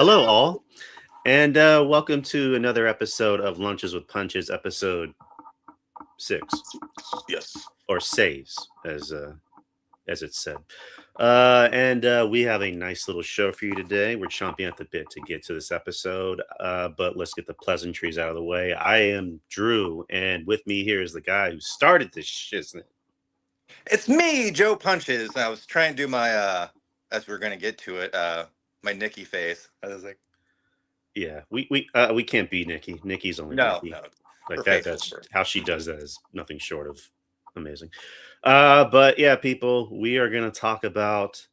Hello, all, and welcome to another episode of Lunches with Punches, episode 6, Yes. or saves, as it's said. And we have a nice little show for you today. We're chomping at the bit to get to this episode, but let's get the pleasantries out of the way. I am Drew, and with me here is the guy who started this shiznit. It's me, Joe Punches. I was trying to do my as we're gonna get to it, my Nikki face. I was like, Yeah, we can't be Nikki. Nikki's only no, Nikki. no. Like Her that. face was That's first. how she does that is nothing short of amazing. But yeah, people, we are gonna talk about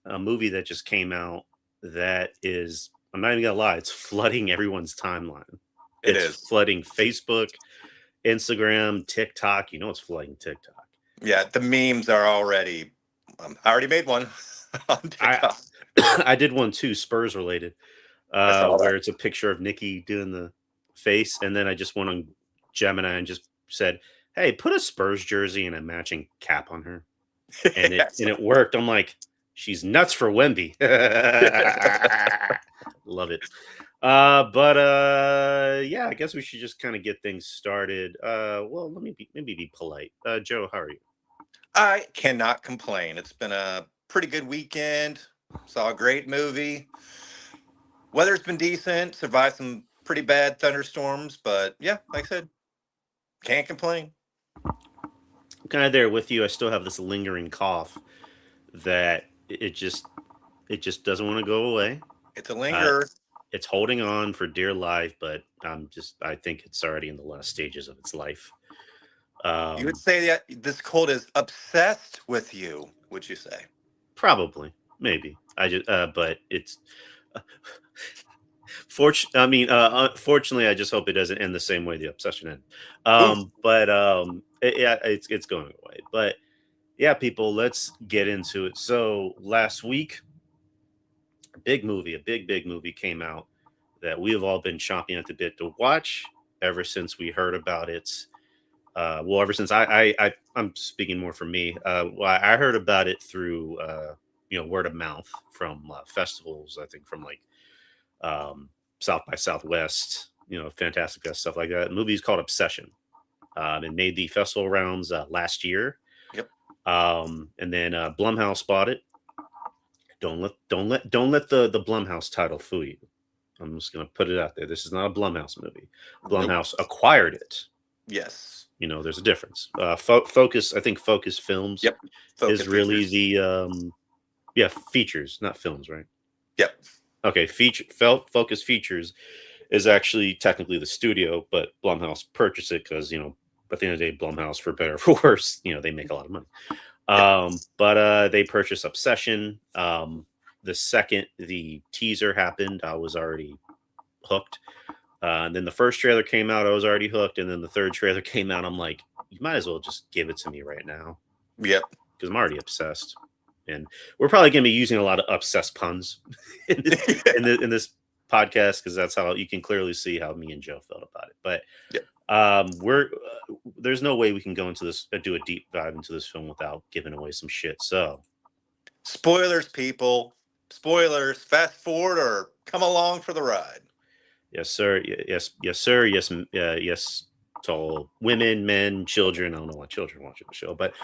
a movie that just came out that is, I'm not even gonna lie, it's flooding everyone's timeline. It It's is. flooding Facebook, Instagram, TikTok. You know it's flooding TikTok. Yeah, the memes are already I already made one on I TikTok. I did one too, Spurs related, I saw that. where it's a picture of Nikki doing the face, and then I just went on Gemini and just said, "Hey, put a Spurs jersey and a matching cap on her," and it Yes. and it worked. I'm like, she's nuts for Wemby. Love it. But yeah, I guess we should just kind of get things started. Well, let me maybe be polite. Joe, how are you? I cannot complain. It's been a pretty good weekend. Saw a great movie. Weather's been decent. Survived some pretty bad thunderstorms, but yeah, like I said, can't complain. I'm kind of there with you. I still have this lingering cough that it just doesn't want to go away. It's a Uh, linger. it's holding on for dear life, but I think it's already in the last stages of its life. You would Um, say that this cold is obsessed with you, would you say? Probably, maybe. But it's fortunately, I just hope it doesn't end the same way the obsession ended. Oof. Yeah, it's going away. But yeah, people, let's get into it. So last week, a big movie came out that we have all been chomping at the bit to watch ever since we heard about it. Well, ever since I'm speaking more for me. Well, I heard about it through word of mouth from festivals. I think from like um, South by Southwest, Fantastic Fest, stuff like that. The movie is called Obsession. It made the festival rounds last year, Yep. and then Blumhouse bought it. Don't let the Blumhouse title fool you. I'm just gonna put it out there. This is not a Blumhouse movie. Nope. Blumhouse acquired it. Yes. There's a difference. Focus, I think Focus Films Yep. is Focus really features. the yeah, features, not films, right? Yep. Okay, Focus Features is actually technically the studio, but Blumhouse purchased it because at the end of the day, Blumhouse, for better or for worse, they make a lot of money. Yep. But they purchased Obsession. The second the teaser happened, I was already hooked. And then the first trailer came out, I was already hooked. And then the third trailer came out, I'm like, you might as well just give it to me right now Yep. because I'm already obsessed. And we're probably going to be using a lot of obsessed puns in this, in this podcast because that's how you can clearly see how me and Joe felt about it. But Yep. we're there's no way we can go into this, do a deep dive into this film without giving away some shit. So Spoilers, people. Spoilers. Fast forward or come along for the ride. yes, sir. Yes, sir. Yes. To all women, men, children. I don't know why children watching the show, but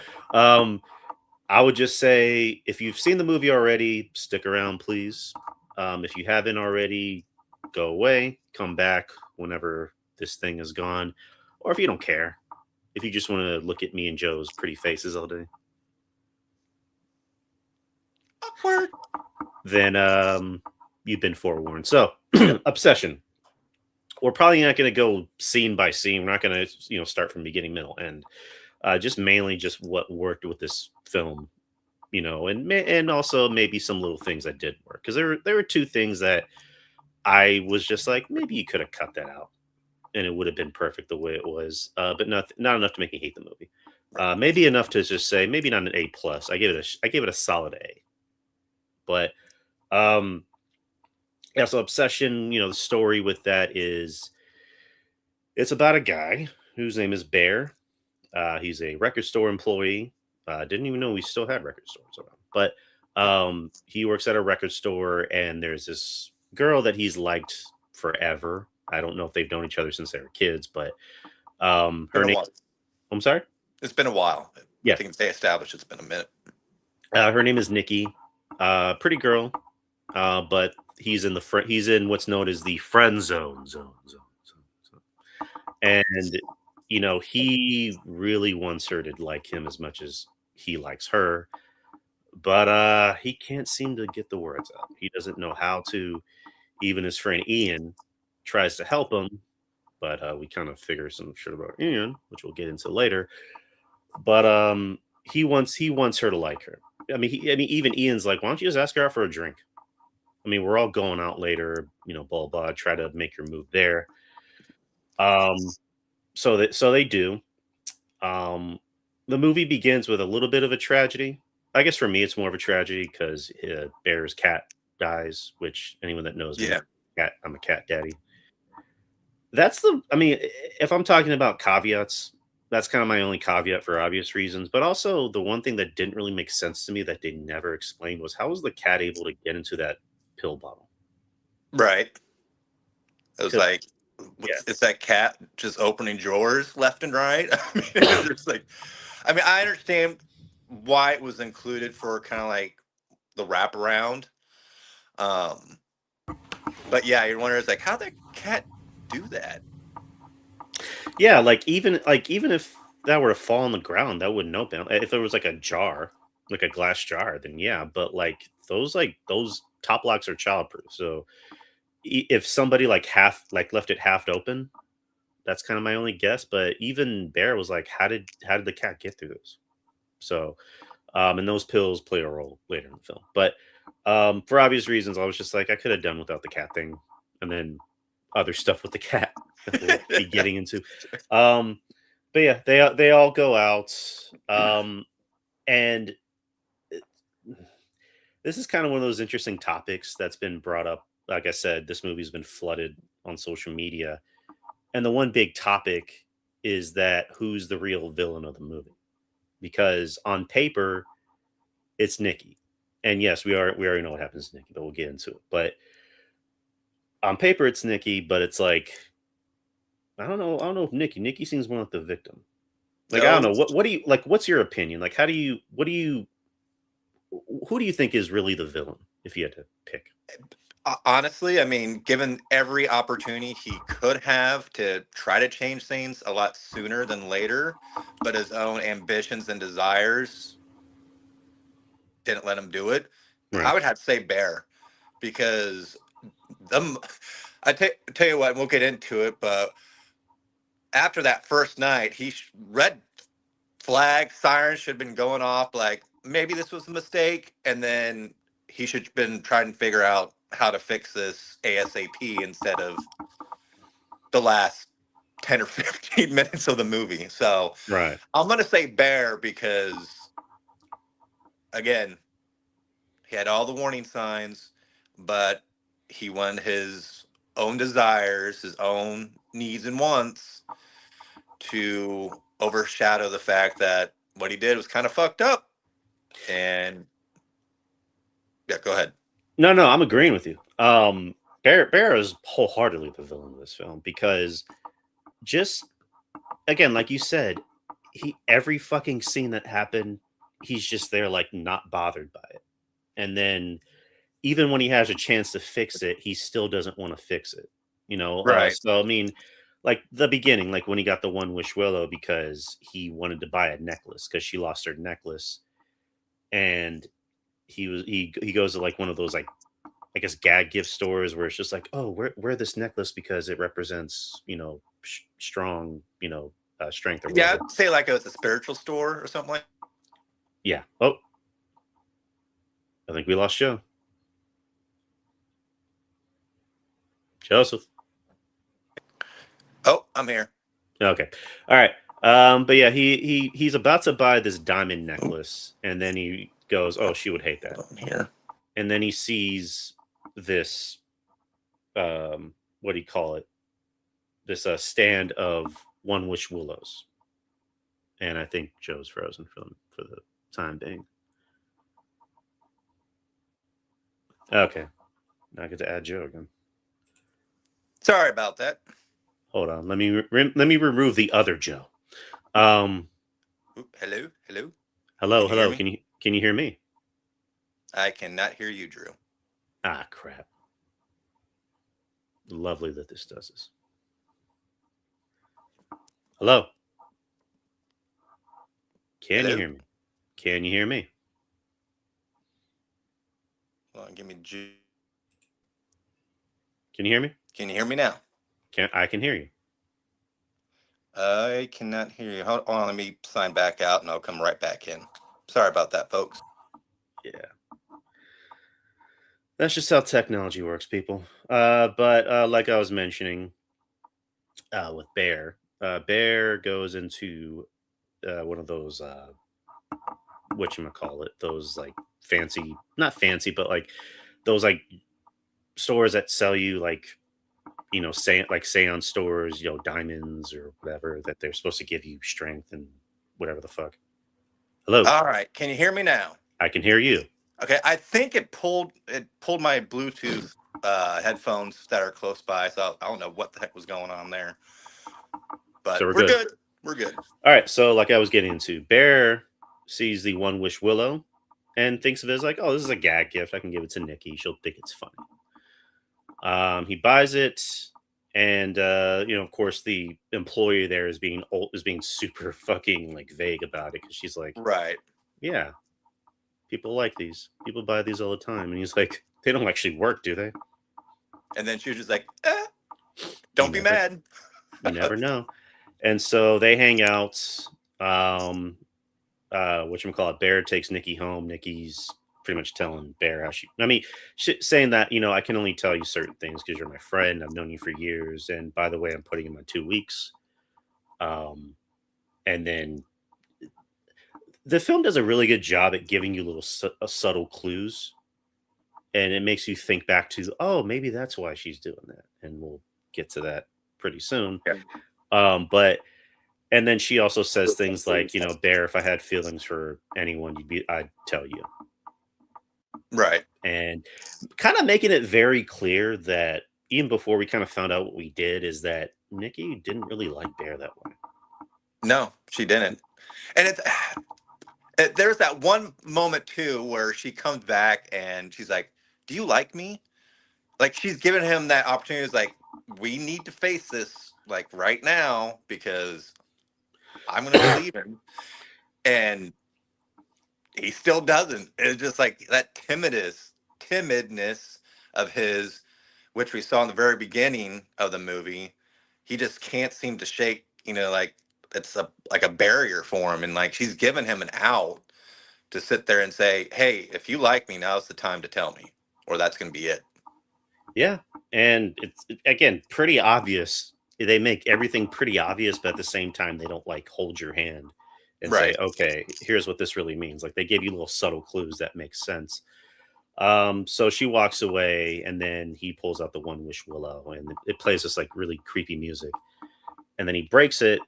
I would just say if you've seen the movie already, stick around, please. If you haven't already, go away. Come back whenever this thing is gone, or if you don't care, if you just want to look at me and Joe's pretty faces all day, Awkward. then you've been forewarned. So, Obsession. We're probably not going to go scene by scene. We're not going to start from beginning, middle, end. Just mainly just what worked with this film, and also maybe some little things that did work because there were two things that I was just like maybe you could have cut that out and it would have been perfect the way it was, but not enough to make me hate the movie. Maybe enough to just say maybe not an A plus. I gave it a solid A, but um, yeah. So Obsession, the story with that is it's about a guy whose name is Bear. He's a record store employee. Didn't even know we still had record stores around, but he works at a record store, and there's this girl that he's liked forever. I don't know if they've known each other since they were kids, but Been her a name. while. I'm sorry. It's been a while. I Yeah, think they established it's been a minute. her name is Nikki. Pretty girl, but he's in he's in what's known as the friend zone. And he really wants her to like him as much as he likes her, but he can't seem to get the words out. He doesn't know how to. Even his friend Ian tries to help him, but we kind of figure some shit about Ian, which we'll get into later. But he wants her to like her. I mean, even Ian's like, why don't you just ask her out for a drink? I mean, we're all going out later, blah blah. Try to make your move there. Um, so they do. Um, the movie begins with a little bit of a tragedy. I guess for me, it's more of a tragedy because Bear's cat dies. Which anyone that knows me, Yeah. I'm a cat daddy. I mean, if I'm talking about caveats, that's kind of my only caveat for obvious reasons. But also, the one thing that didn't really make sense to me that they never explained was how was the cat able to get into that pill bottle? Right. It was 'Cause- like, yeah, is that cat just opening drawers left and right? I mean, it's just like, I mean, I understand why it was included for kind of like the wraparound. Um, but yeah, you're wondering, it's like, how did that cat do that? yeah, even if that were to fall on the ground, that wouldn't open. If there was like a jar, like a glass jar, then yeah. But those top locks are childproof. So if somebody like left it half open, that's kind of my only guess. But even Bear was like, how did the cat get through this? So and those pills play a role later in the film. But for obvious reasons, I was just like, I could have done without the cat thing, and then other stuff with the cat that we'll be getting into. Um, but yeah, they all go out, and this is kind of one of those interesting topics that's been brought up. Like I said, this movie's been flooded on social media, and the one big topic is that who's the real villain of the movie? Because on paper, it's Nikki. And yes, we already know what happens to Nikki, but we'll get into it. But on paper it's Nikki, but it's like I don't know if Nikki seems more like the victim. Like I don't No, know. What do you like what's your opinion? Like how do you what do you who do you think is really the villain if you had to pick? honestly, I mean, given every opportunity he could have to try to change things a lot sooner than later, but his own ambitions and desires didn't let him do it, I Right. would have to say Bear, because them. Tell you what, we'll get into it, but after that first night, red flag sirens should have been going off. Like maybe this was a mistake, and then he should have been trying to figure out how to fix this ASAP instead of the last 10 or 15 minutes of the movie. So Right. I'm gonna say Bear because again, he had all the warning signs, but he wanted his own desires, his own needs and wants to overshadow the fact that what he did was kind of fucked up. And yeah, go ahead. No, I'm agreeing with you. Bear is wholeheartedly the villain of this film because just again, like you said, he every fucking scene that happened, he's just there like not bothered by it. And then even when he has a chance to fix it, he still doesn't want to fix it. Right. So I mean, like the beginning, like when he got the one Wish Willow because he wanted to buy a necklace because she lost her necklace, and he goes to like one of those like I guess gag gift stores where it's just like, oh, wear this necklace because it represents strong strength or Yeah, whatever. I'd say like it was a spiritual store or something like. Yeah. Oh, I think we lost Joe. Joseph. Oh, I'm here. Okay. All right. But yeah, he's about to buy this diamond Oh, necklace, and then he goes, "Oh, she would hate that." I'm here. And then he sees this, what do you call it? This stand of one wish willows, and I think Joe's frozen for the time being. Okay. Now I get to add Joe again. Sorry about that. Hold on. Let me remove the other Joe. Ooh, hello. Hello. Can you hear Hello. me? Can you hear me? I cannot hear you, Drew. Ah, crap. Lovely that this does this. Hello. Can you Hello? hear me? Can you hear me? Hold on, give me Can you hear me? Can you hear me now? I can hear you. I cannot hear you. Hold on, let me sign back out and I'll come right back in. Sorry about that, folks. Yeah. That's just how technology works, people. But like I was mentioning with Bear, Bear goes into one of those whatchamacallit, those like fancy, not fancy, but like those like stores that sell you like like seance stores, diamonds or whatever, that they're supposed to give you strength and whatever the fuck. Hello, All right, can you hear me now? I can hear you. Okay, I think it pulled my Bluetooth headphones that are close by, so I don't know what the heck was going on there. So But we're we're good. good. We're good. All right. So like I was getting into, Bear sees the one Wish Willow and thinks of it as like, oh, this is a gag gift. I can give it to Nikki. She'll think it's funny. He buys it, and of course, the employee there is being super fucking like vague about it because she's like, Right. yeah, people like these. People buy these all the time, and he's like, they don't actually work, do they? And then she was just like, don't be mad. You never know. And so they hang out. Um, whatchamacallit, Bear takes Nikki home. Nikki's pretty much telling Bear how saying that, I can only tell you certain things because you're my friend. I've known you for years. And by the way, I'm putting in my 2 weeks. And then the film does a really good job at giving you little subtle clues. And it makes you think back to, oh, maybe that's why she's doing that. And we'll get to that pretty soon. Yeah. But and then she also says things like, Bear, if I had feelings for anyone, I'd tell you. Right. And kind of making it very clear that even before we kind of found out what we did, is that Nikki didn't really like Bear that way. No, she didn't. And there's that one moment too where she comes back and she's like, do you like me? Like, she's giving him that opportunity. It's like, we need to face this like right now because I'm going to be leaving. And he still doesn't. It's just like that timidness of his, which we saw in the very beginning of the movie. He just can't seem to shake, like it's like a barrier for him. And like, she's giving him an out to sit there and say, hey, if you like me, now's the time to tell me, or that's going to be it. Yeah. And it's, again, pretty obvious. They make everything pretty obvious, but at the same time, they don't like hold your hand and say, Right. okay, here's what this really means. Like, they give you little subtle clues that make sense. So she walks away, and then he pulls out the one Wish Willow, and it plays this like really creepy music. And then he breaks it,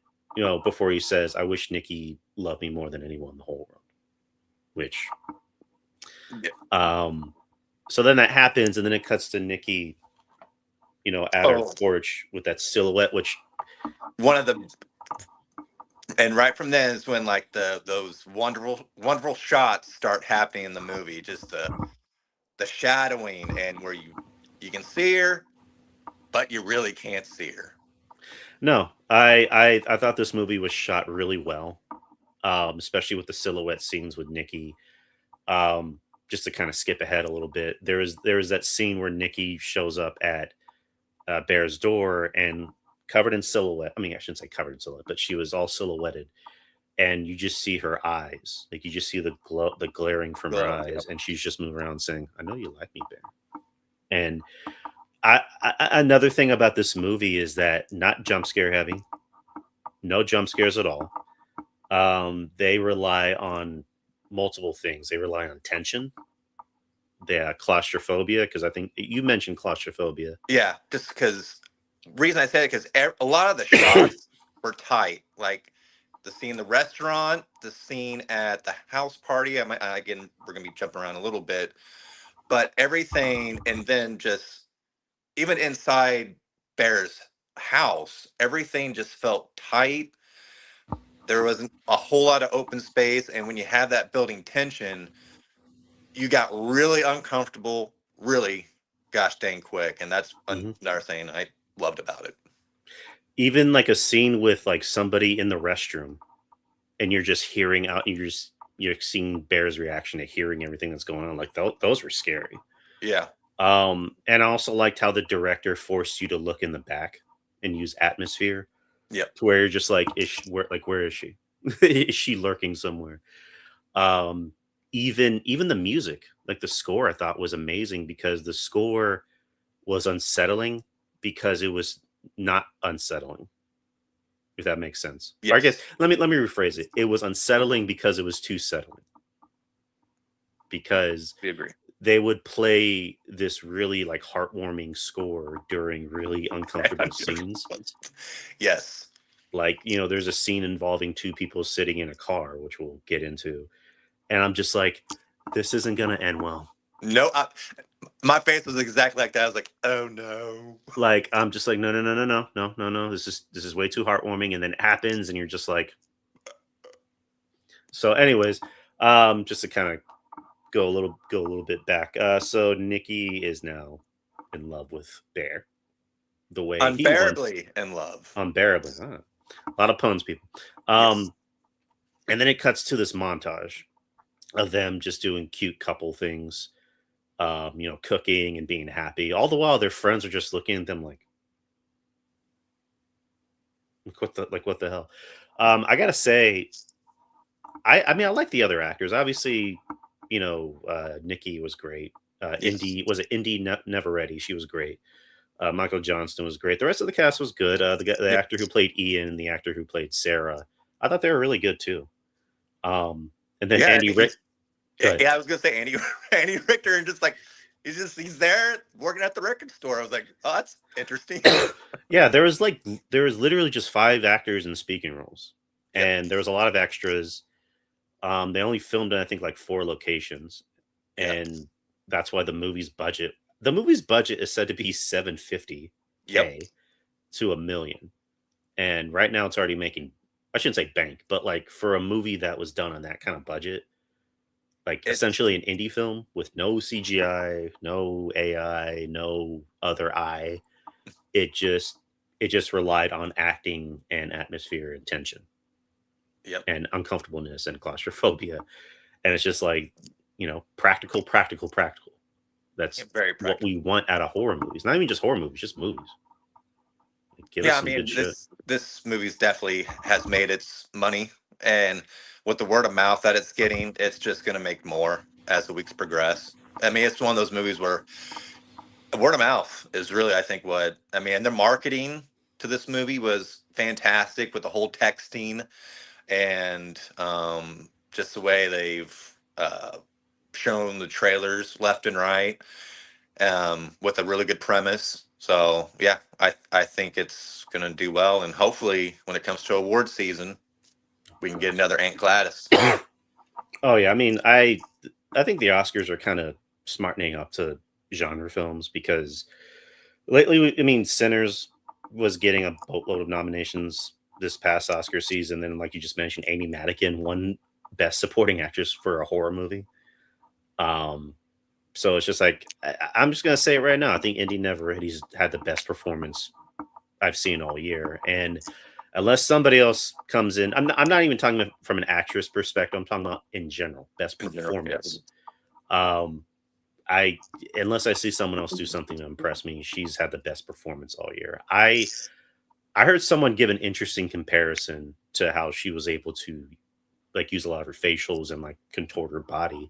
before he says, I wish Nikki loved me more than anyone in the whole world. Which, so then that happens, and then it cuts to Nikki, at her porch with that silhouette, which one of the, and right from then is when like those wonderful shots start happening in the movie. Just the shadowing, and where you can see her, but you really can't see her. No, I thought this movie was shot really well, especially with the silhouette scenes with Nikki. Just to kind of skip ahead a little bit, there is that scene where Nikki shows up at Bear's door and covered in silhouette. I mean, I shouldn't say covered in silhouette, but she was all silhouetted, and you just see her eyes. Like, you just see the glaring from her eyes, and she's just moving around saying, "I know you like me, Bear." And another thing about this movie is that not jump scare heavy, no jump scares at all. They rely on multiple things. They rely on tension, the claustrophobia, because I think you mentioned claustrophobia. Yeah, just because. Reason I say it because a lot of the shots were tight. Like the scene in the restaurant, the scene at the house party. Again, we're gonna be jumping around a little bit, but everything, and then just even inside Bear's house, everything just felt tight. There wasn't a whole lot of open space, and when you have that building tension, you got really uncomfortable, really gosh dang quick, and that's Mhm. another thing I loved about it. Even like a scene with like somebody in the restroom, and you're just hearing out, you're seeing Bear's reaction to hearing everything that's going on. Like those were scary. Yeah, And I also liked how the director forced you to look in the back and use atmosphere yep. to where you're just like, where is she? Is she lurking somewhere? Um, even the music, like the score, I thought was amazing because the score was unsettling because it was not unsettling, if that makes sense. Or I guess Yes, let me rephrase it. It was unsettling because it was too settling. Because we agree. they would play this really like heartwarming score during really uncomfortable scenes. Yes. Like, there's a scene involving two people sitting in a car, which we'll get into. And I'm just like, this isn't gonna end well. No, my face was exactly like that. I was like, "Oh no." Like, I'm just like, no, no, no, no, no, no, no, no. This is way too heartwarming, and then it happens, and you're just like, so. Anyways, just to kind of go a little bit back. So Nikki is now in love with Bear the way he wants, Unbearably in love. unbearably. A lot of puns, people. Yes. Um, and then it cuts to this montage of them just doing cute couple things, cooking and being happy. All the while, their friends are just looking at them like what the hell. I gotta say, I mean, I like the other actors. Obviously, Nikki was great. Yes. Indy Never Ready? She was great. Michael Johnston was great. The rest of the cast was good. The Yep. actor who played Ian and the actor who played Sarah, I thought they were really good too. And then Yeah, Andy Rick. he's Good. yeah, I was gonna say Andy Andy Richter, and just like he's there working at the record store. I was like, oh, that's interesting. Yeah, there was literally just five actors in speaking roles, Yep. and there was a lot of extras. They only filmed in I think like four locations, Yep. and that's why the movie's budget is said to be Yep. 750K to $1 million, and right now it's already making. I shouldn't say bank, but like for a movie that was done on that kind of budget, like It's essentially an indie film with no CGI, no AI, no other eye. It just relied on acting and atmosphere and tension yep. and uncomfortableness and claustrophobia. And it's just like, practical, practical, practical. That's Very what we practical. want out of horror movies. Not even just horror movies, just movies. Like, give us Yeah, I some good mean shit. this movie's definitely has made its money, and with the word of mouth that it's getting, it's just gonna make more as the weeks progress. I mean, it's one of those movies where word of mouth is really, I think, what I mean. And the marketing to this movie was fantastic with the whole texting and just the way they've shown the trailers left and right, with a really good premise. So yeah, I think it's gonna do well, and hopefully, when it comes to award season, we can get another Aunt Gladys. Oh yeah, I mean, I think the Oscars are kind of smartening up to genre films because lately, I mean, Sinners was getting a boatload of nominations this past Oscar season. Then, like you just mentioned, Amy Madigan won Best Supporting Actress for a horror movie. Um, so it's just like I'm just gonna say it right now. I think Indy Neverready's had the best performance I've seen all year, and unless somebody else comes in, I'm not even talking from an actress perspective. I'm talking about in general, best In general, yeah. performance. Um, I unless I see someone else do something to impress me, she's had the best performance all year. I heard someone give an interesting comparison to how she was able to like use a lot of her facials and like contort her body,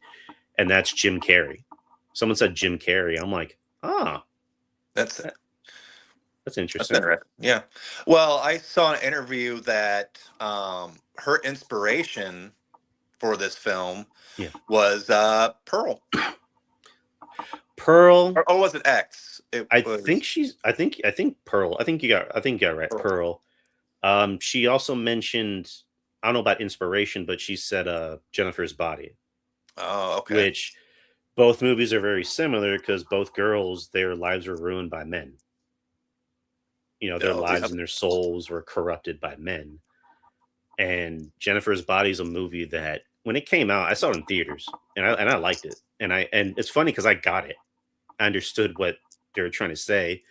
and that's Jim Carrey. Someone said Jim Carrey. I'm like, That's that, that's That's interesting. interesting. Yeah. Well, I saw an interview that her inspiration for this film Yeah, was Pearl. Pearl. Or was it X? It I think was she's. I think Pearl. I think you got it right. Pearl. Pearl. She also mentioned. I don't know about inspiration, but she said Jennifer's Body, Oh, okay. which both movies are very similar because both girls, their lives were ruined by men. Their Oh, yeah. lives and their souls were corrupted by men. And Jennifer's Body is a movie that when it came out, I saw it in theaters and I liked it. And it's funny because I got it. I understood what they were trying to say,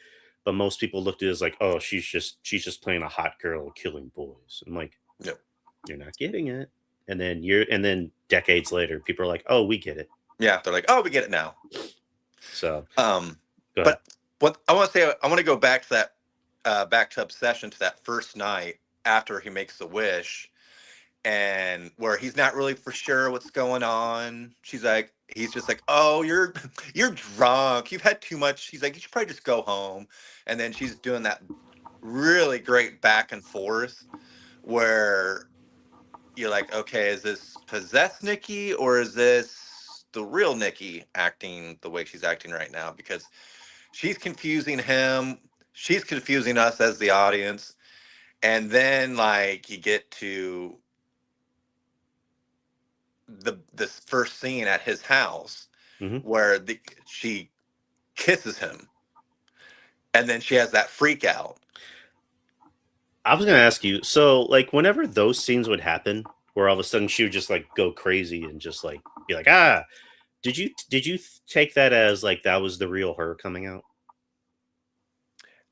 but most people looked at it as like, oh, she's just playing a hot girl killing boys. I'm like, Yeah. you're not getting it. And then decades later, people are like, oh, we get it. Yeah. They're like, oh, we get it now. So go ahead. But what I want to say, I want to go back to that, back to Obsession, to that first night after he makes the wish, and where he's not really for sure what's going on. He's just like, oh, you're drunk. You've had too much. He's like, you should probably just go home. And then she's doing that really great back and forth where you're like, okay, is this possessed Nikki or is this the real Nikki acting the way she's acting right now? Because she's confusing him, she's confusing us as the audience. And then like you get to this first scene at his house Hmm. where she kisses him and then she has that freak out. I was gonna ask you, so like whenever those scenes would happen, where all of a sudden she would just like go crazy and just like be like, ah, did you take that as like that was the real her coming out?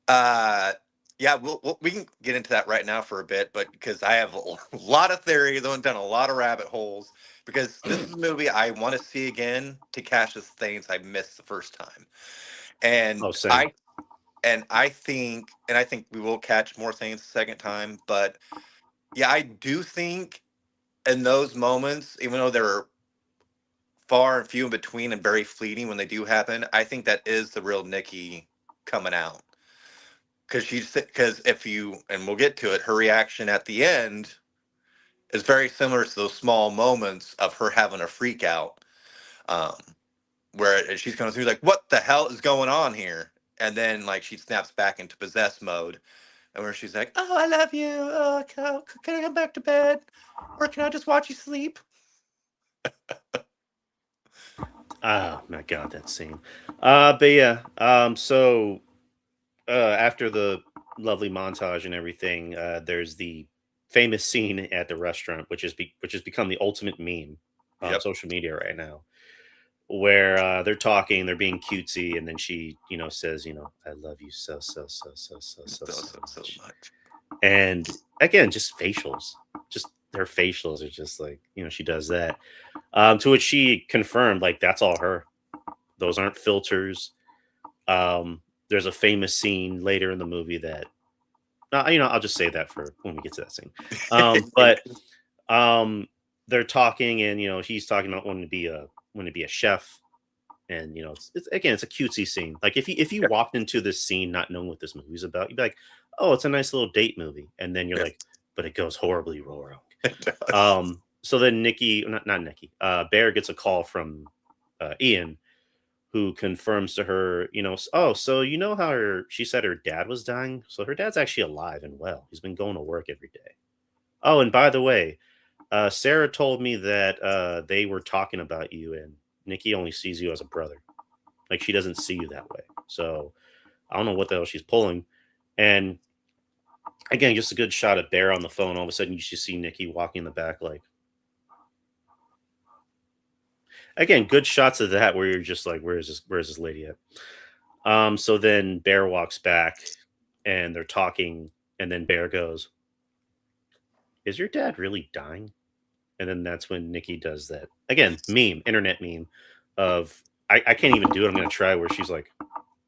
Uh, yeah, we can get into that right now for a bit, but because I have a lot of theories, I've down a lot of rabbit holes, because this is a movie I want to see again to catch the things I missed the first time, Oh, and same. I think we will catch more things the second time, but yeah, I do think in those moments, even though they're far and few in between and very fleeting when they do happen, I think that is the real Nikki coming out. Because if you, and we'll get to it, her reaction at the end is very similar to those small moments of her having a freak out, um, where she's going through like, what the hell is going on here? And then like she snaps back into possessed mode, and where she's like, oh, I love you. Oh, can I come back to bed, or can I just watch you sleep? Oh my god, that scene. But yeah, so after the lovely montage and everything, there's the famous scene at the restaurant, which has become the ultimate meme on Yep. social media right now, where they're talking, they're being cutesy, and then she, says, I love you so so so so so so So, so so, so much. much. And again, just facials, just her facials are just like, she does that. To which she confirmed, like, that's all her. Those aren't filters. There's a famous scene later in the movie that, I'll just say that for when we get to that scene. But um, they're talking, and he's talking about wanting to be a chef, and it's a cutesy scene. Like if you walked into this scene not knowing what this movie's about, you'd be like, oh, it's a nice little date movie, and then you're Yeah, like, but it goes horribly wrong. it does. So then Nikki, not Nikki, Bear gets a call from Ian, who confirms to her, oh, so how she said her dad was dying. So her dad's actually alive and well. He's been going to work every day. Oh, and by the way, Sarah told me that they were talking about you, and Nikki only sees you as a brother. Like she doesn't see you that way. So I don't know what the hell she's pulling. And again, just a good shot of Bear on the phone. All of a sudden, you just see Nikki walking in the back, like, again, good shots of that where you're just like, where's this lady at? So then Bear walks back and they're talking, and then Bear goes, is your dad really dying? And then that's when Nikki does that. Again, internet meme of I can't even do it. I'm gonna try where she's like,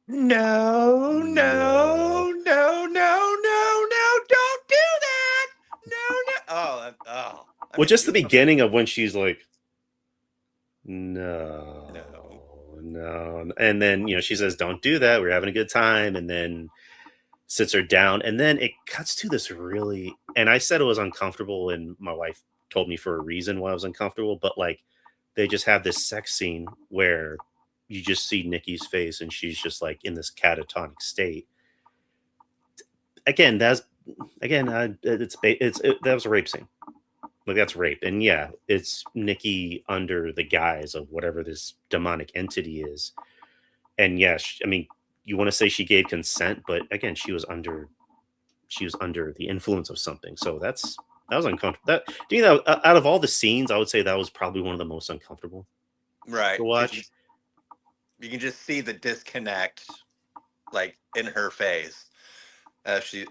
No, no. no, no, no, no, no, don't do that. No, no. I Well, mean, just the you beginning of when she's like, no, no. no. And then, she says, don't do that. We're having a good time. And then sits her down. And then it cuts to this really, and I said it was uncomfortable. And my wife told me for a reason why I was uncomfortable. But like, they just have this sex scene where you just see Nikki's face and she's just like in this catatonic state. Again, that was a rape scene. Like that's rape. And yeah, it's Nikki under the guise of whatever this demonic entity is. And yes, I mean, you want to say she gave consent, but again, she was under the influence of something. So that was uncomfortable. That do you know out of all the scenes, I would say that was probably one of the most uncomfortable Right. to Because watch. you can just see the disconnect, like in her face, as she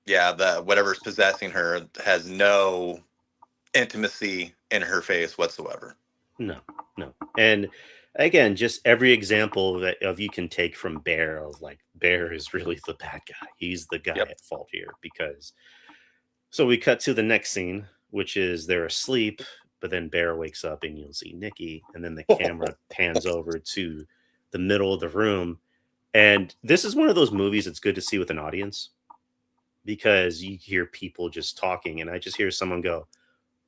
yeah, the whatever's possessing her has no intimacy in her face whatsoever. No, no. And again, just every example that of you can take from Bear of like Bear is really the bad guy. He's the guy Yep. at fault here because so we cut to the next scene, which is they're asleep, but then Bear wakes up and you'll see Nikki, and then the camera pans over to the middle of the room. And this is one of those movies that's good to see with an audience because you hear people just talking, and I just hear someone go,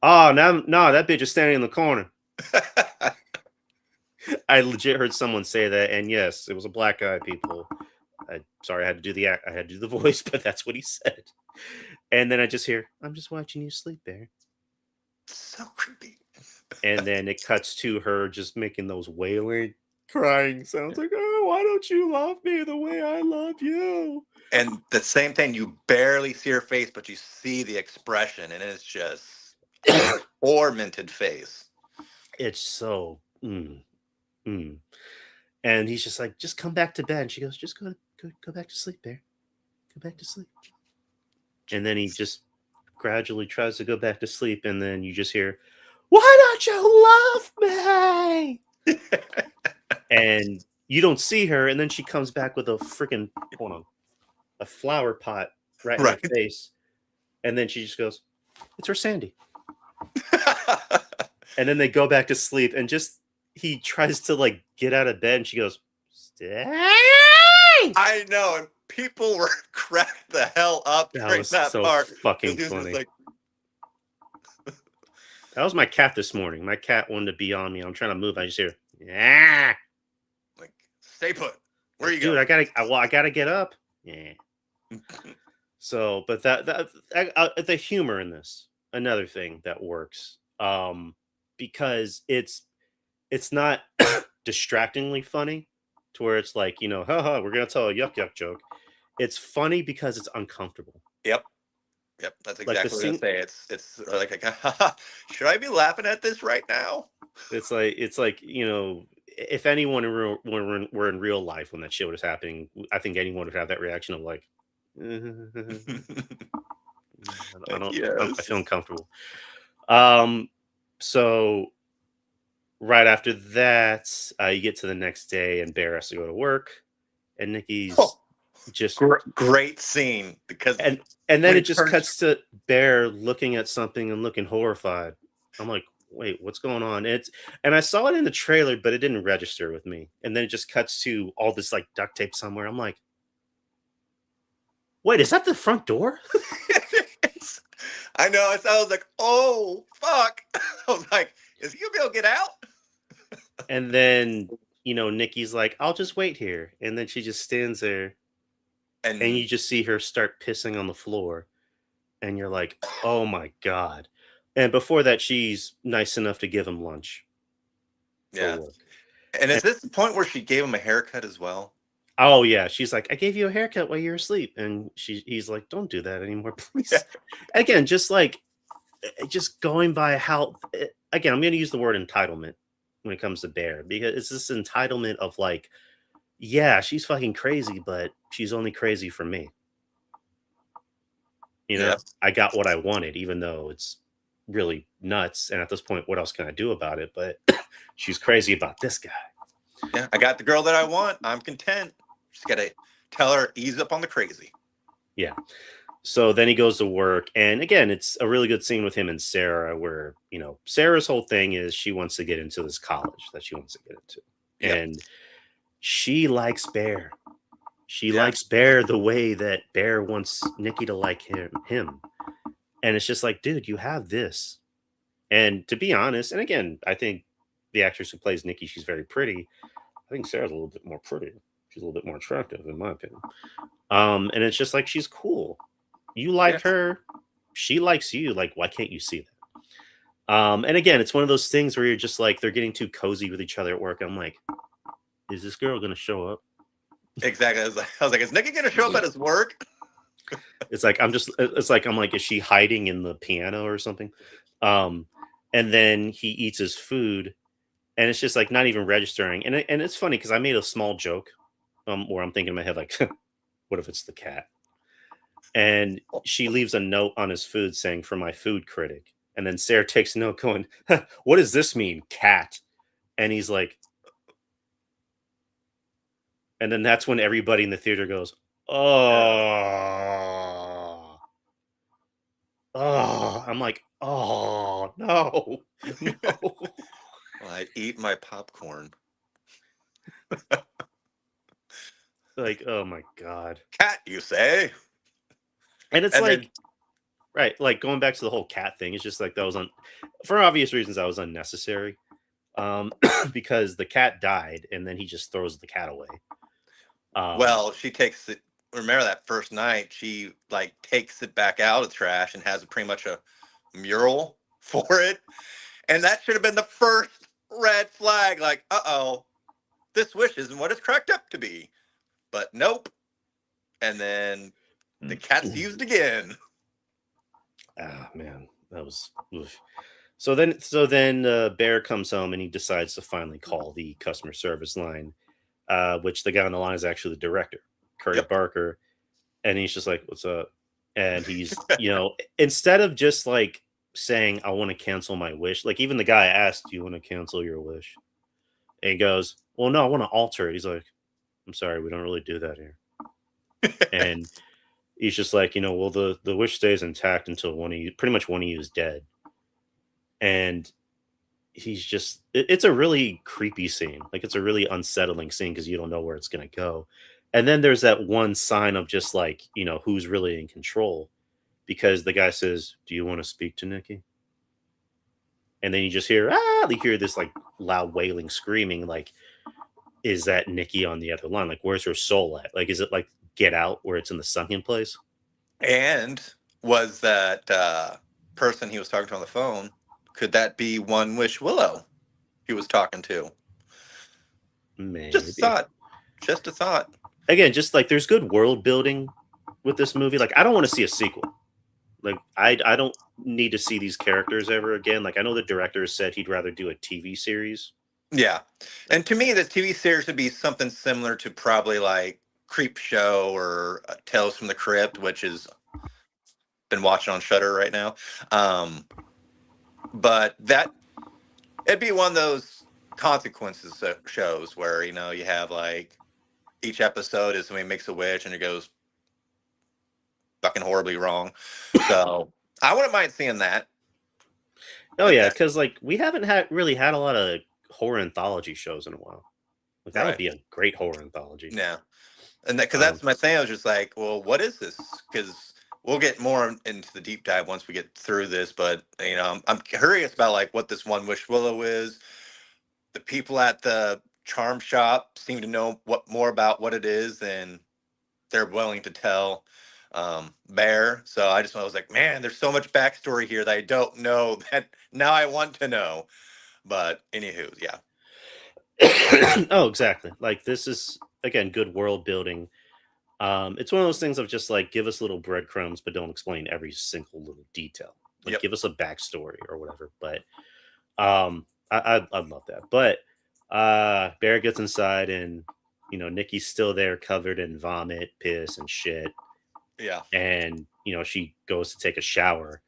"Oh, now no, that bitch is standing in the corner." I legit heard someone say that, and yes, it was a black guy. People, I sorry, I had to do the act, I had to do the voice, but that's what he said. And then I just hear, "I'm just watching you sleep, Bear." So creepy. And then it cuts to her just making those wailing, crying sounds like, "Oh, why don't you love me the way I love you?" And the same thing, you barely see her face, but you see the expression, and it's just tormented face. It's so, mm. And he's just like, "Just come back to bed." And she goes, "Just go back to sleep, Bear. Go back to sleep." And then he just gradually tries to go back to sleep, and then you just hear, "Why don't you love me?" And you don't see her, and then she comes back with a freaking hold on, a flower pot right in her Right. face, and then she just goes, "It's her Sandy." And then they go back to sleep, and just he tries to like get out of bed, and she goes, "Stay." I know, and people were cracked the hell up That during was that so part. fucking Because he was just funny. like, That was my cat this morning. My cat wanted to be on me. I'm trying to move. I just hear, "Yeah." like, stay put. Where are Like, you dude, going? I gotta get up. Yeah. So, but the humor in this, another thing that works, because it's not distractingly funny, to where it's like haha, we're gonna tell a yuck yuck joke. It's funny because it's uncomfortable. Yep. Yep. That's Like the exactly what I was scene, gonna say. It's like, should I be laughing at this right now? it's like if anyone in real, when we're in real life when that shit was happening, I think anyone would have that reaction of like, I Like, don't, I yes. feel uncomfortable. Um, so right after that, you get to the next day, and Bear has to go to work, and Nikki's Oh, just great scene because and and then when it he just turns, cuts to Bear looking at something and looking horrified. I'm like, wait, what's going on? And I saw it in the trailer, but it didn't register with me. And then it just cuts to all this like duct tape somewhere. I'm like, wait, is that the front door? I know. I was like, oh fuck. I was like, is he gonna be able to get out? And then Nikki's like, I'll just wait here. And then she just stands there, and And you just see her start pissing on the floor. And you're like, oh my God. And before that, she's nice enough to give him lunch for yeah. work. And is And, this the point where she gave him a haircut as well? oh yeah, she's like, I gave you a haircut while you were asleep. And he's like, don't do that anymore, Yeah. please. Again, just going by how again, I'm gonna use the word entitlement when it comes to Bear, because it's this entitlement of like, yeah, she's fucking crazy, but she's only crazy for me. Yeah. I got what I wanted, even though it's really nuts. And at this point, what else can I do about it? But she's crazy about this guy. Yeah. I got the girl that I want. I'm content. Just gotta tell her ease up on the crazy. Yeah. So then he goes to work. And again, it's a really good scene with him and Sarah, where, Sarah's whole thing is she wants to get into this college that she wants to get into. Yep. And she likes Bear. She Yeah. likes Bear the way that Bear wants Nikki to like him. And it's just like, dude, you have this. And to be honest, and again, I think the actress who plays Nikki, she's very pretty. I think Sarah's a little bit more pretty. She's a little bit more attractive, in my opinion. And it's just like she's cool. You Yeah. like her. she likes you. Like, why can't you see that? And again, it's one of those things where you're just like, they're getting too cozy with each other at work. I'm like, is this girl gonna show up? Exactly. I was like, is Nikki gonna show up at his work? It's like I'm like, is she hiding in the piano or something? Um, and then he eats his food, and it's just like not even registering. And it's funny because I made a small joke, where I'm thinking in my head like, what if it's the cat? And she leaves a note on his food saying, "For my food critic." And then Sarah takes a note going, "What does this mean, cat?" And he's like, and then that's when everybody in the theater goes, "Oh, oh." I'm like, "Oh no, no!" Well, I eat my popcorn. Like, oh my god. Cat, you say? And it's And then, like, right, like going back to the whole cat thing. It's just like that was for obvious reasons. That was unnecessary. Um, because the cat died, and then he just throws the cat away. well, she takes it. Remember that first night, she like takes it back out of the trash and has pretty much a mural for it. And that should have been the first red flag. Like, uh-oh, this wish isn't what it's cracked up to be. But nope. And then the cat's used again. Ah, man, that was. Oof. So then, Bear comes home and he decides to finally call the customer service line, which the guy on the line is actually the director, Curry Yep. Barker, and he's just like, "What's up?" And he's, instead of just like saying, "I want to cancel my wish," like even the guy asked, "Do you want to cancel your wish?" And he goes, "Well, no, I want to alter it." He's like, "I'm sorry, we don't really do that here." And he's just like, "Well, the wish stays intact until pretty much one of you is dead." And he's just, it's a really creepy scene. Like it's a really unsettling scene because you don't know where it's going to go. And then there's that one sign of just like, who's really in control, because the guy says, "Do you want to speak to Nikki?" And then you just hear this like loud wailing, screaming. Like, is that Nikki on the other line? Like, where's her soul at? Like, is it like Get Out where it's in the sunken place? And was that person he was talking to on the phone, could that be one Wish Willow he was talking to? Just a Maybe. thought. Just a thought. Again, just like there's good world building with this movie. Like, I don't want to see a sequel. Like, I don't need to see these characters ever again. Like, I know the director said he'd rather do a TV series. Yeah. And to me, the TV series would be something similar to probably like Creep Show or Tales from the Crypt, which is been watching on Shutter right now. But that it'd be one of those consequences shows where you have like each episode is somebody makes a wish and it goes fucking horribly wrong. So I wouldn't mind seeing that. Oh If yeah, that's because like we haven't really had a lot of horror anthology shows in a while. Like that would right. be a great horror anthology. Yeah. And because Um, that's my thing. I was just like, well, what is this? Because we'll get more into the deep dive once we get through this. But I'm curious about like what this one Wish Willow is. The people at the charm shop seem to know what more about what it is than they're willing to tell Bear. So I was like, man, there's so much backstory here that I don't know that now I want to know. But anywho, yeah, oh, exactly. Like this is again good world building. It's one of those things of just like give us little breadcrumbs, but don't explain every single little detail. Like yep, give us a backstory or whatever. But I'd love that. But Bear gets inside, and Nikki's still there, covered in vomit, piss, and shit. yeah. And she goes to take a shower,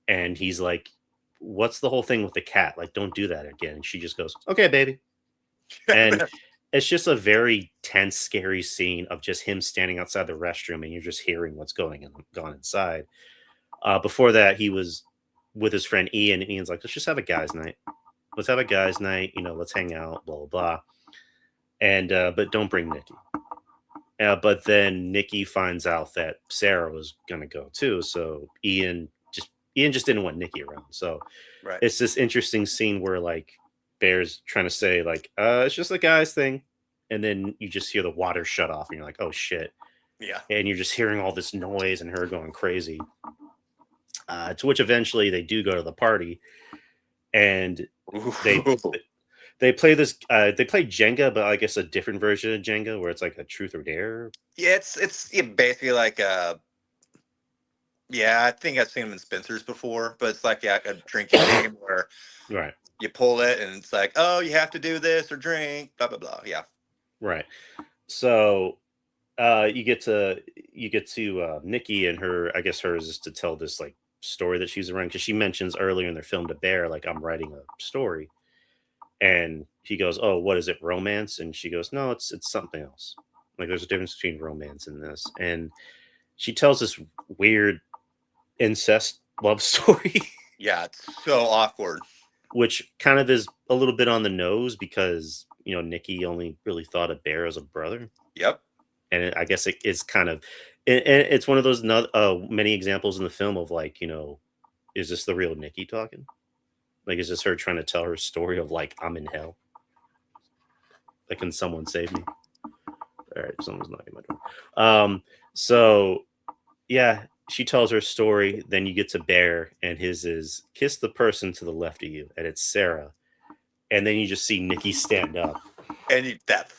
and he's like, "What's the whole thing with the cat? Like, don't do that again." And she just goes, "Okay, baby." And it's just a very tense, scary scene of just him standing outside the restroom, and you're just hearing what's going inside. Before that, he was with his friend Ian, and Ian's like, "Let's just have a guys' night. Let's have a guys' night. Let's hang out, blah blah blah." And but don't bring Nikki. But then Nikki finds out that Sarah was gonna go too, so Ian just didn't want Nikki around. So Right. it's this interesting scene where like Bear's trying to say like, it's just a guy's thing, and then you just hear the water shut off, and you're like, oh shit, Yeah. and you're just hearing all this noise and her going crazy. To which eventually they do go to the party, and they Ooh. they play this. They play Jenga, but I guess a different version of Jenga where it's like a truth or dare. Yeah, it's basically like yeah, I think I've seen them in Spencer's before, but it's like yeah, a drinking game where Right, you pull it and it's like, oh, you have to do this or drink, blah blah blah. Yeah. right. So you get to Nikki, and her, I guess hers is to tell this like story that she's around, because she mentions earlier in their film to Bear, like, I'm writing a story. And he goes, "Oh, what is it, romance?" And she goes, "No, it's something else. Like, there's a difference between romance and this." And she tells this weird incest love story, Yeah, it's so awkward. which kind of is a little bit on the nose, because Nikki only really thought of Bear as a brother. Yep. And I guess it is kind of, and it's one of those many examples in the film of, like, is this the real Nikki talking? Like, is this her trying to tell her story of, like, I'm in hell? Like, can someone save me? All right, someone's knocking my door. So yeah, she tells her story. Then you get to Bear, and his is kiss the person to the left of you, and it's Sarah. And then you just see Nikki stand up, And that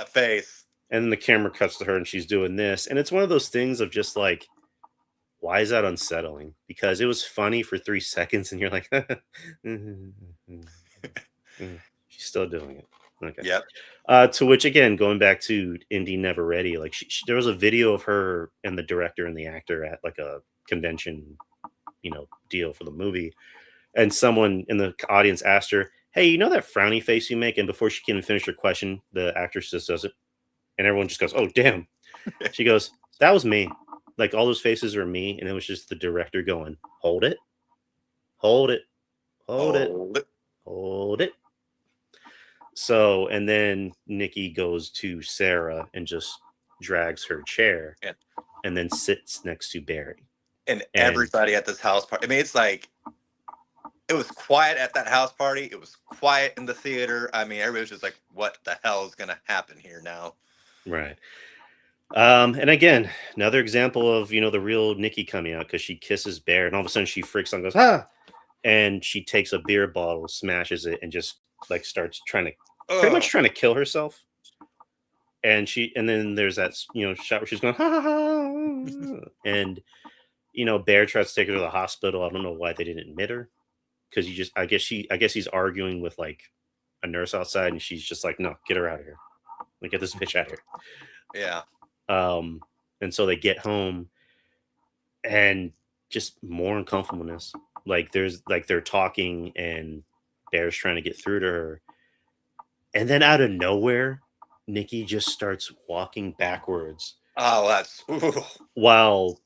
face. and then the camera cuts to her, and she's doing this, and it's one of those things of just like, why is that unsettling? Because it was funny for 3 seconds, and you're like, she's still doing it. Okay. Yep. To which, again, going back to Indy Never Ready, like, there was a video of her and the director and the actor at like a convention, deal for the movie, and someone in the audience asked her, "Hey, you know that frowny face you make?" And before she can even finish her question, the actress just does it, and everyone just goes, "Oh, damn!" She goes, "That was me. Like, all those faces are me," and it was just the director going, "Hold it, hold it, hold it, Hold it. hold it." So, and then Nikki goes to Sarah and just drags her chair, And, and then sits next to Barry. and And everybody at this house party. I mean, it's like it was quiet at that house party. It was quiet in the theater. I mean, everybody was just like, "What the hell is gonna happen here now?" right. And again, another example of, the real Nikki coming out, because she kisses Bear, and all of a sudden she freaks out and goes, "Ah!" And she takes a beer bottle, smashes it, and just like starts pretty much Ugh. trying to kill herself. And then there's that, shot where she's going, "Ha ha ha." And, Bear tries to take her to the hospital. I don't know why they didn't admit her, because I guess he's arguing with like a nurse outside, and she's just like, "No, get her out of here. Like, get this bitch out of here." Yeah. And so they get home, and just more uncomfortableness. Like, they're talking, and Bear's trying to get through to her, and then out of nowhere, Nikki just starts walking backwards, Oh, that's. Ooh. while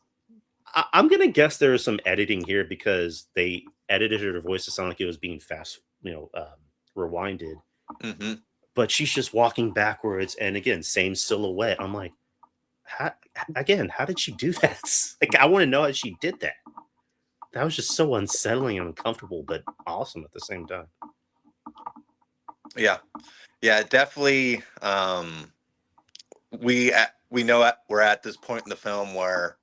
I'm gonna guess there is some editing here, because they edited her voice to sound like it was being fast, rewinded. Mm-hmm. But she's just walking backwards, and again, same silhouette. I'm like, how did she do that? Like, I want to know how she did that. That was just so unsettling and uncomfortable, but awesome at the same time. Yeah. Yeah. Definitely. We know we're at this point in the film where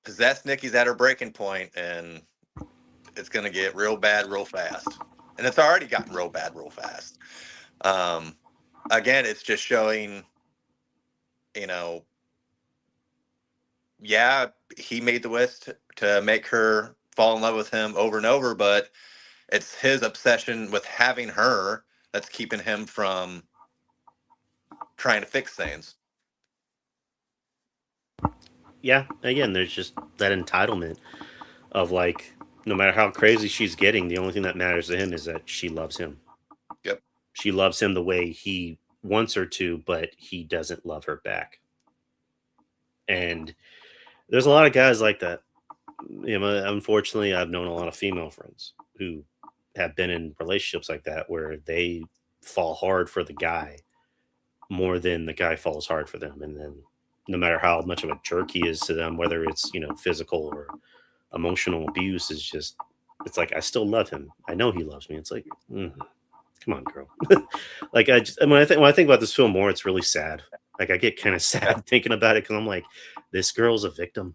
possessed Nikki's at her breaking point, and it's gonna get real bad real fast, and it's already gotten real bad real fast. Um, Again, it's just showing, you know, yeah, he made the wish to make her fall in love with him over and over, but it's his obsession with having her that's keeping him from trying to fix things. Yeah, again, there's just that entitlement of, like, no matter how crazy she's getting, the only thing that matters to him is that she loves him. Yep. She loves him the way he wants her to, but he doesn't love her back. And there's a lot of guys like that. Unfortunately, I've known a lot of female friends who have been in relationships like that, where they fall hard for the guy more than the guy falls hard for them. And then no matter how much of a jerk he is to them, whether it's, physical or emotional abuse, is just, it's like, I still love him. I know he loves me. It's like, come on, girl. Like, when I think about this film more, it's really sad. Like, I get kind of sad thinking about it, because I'm like, this girl's a victim.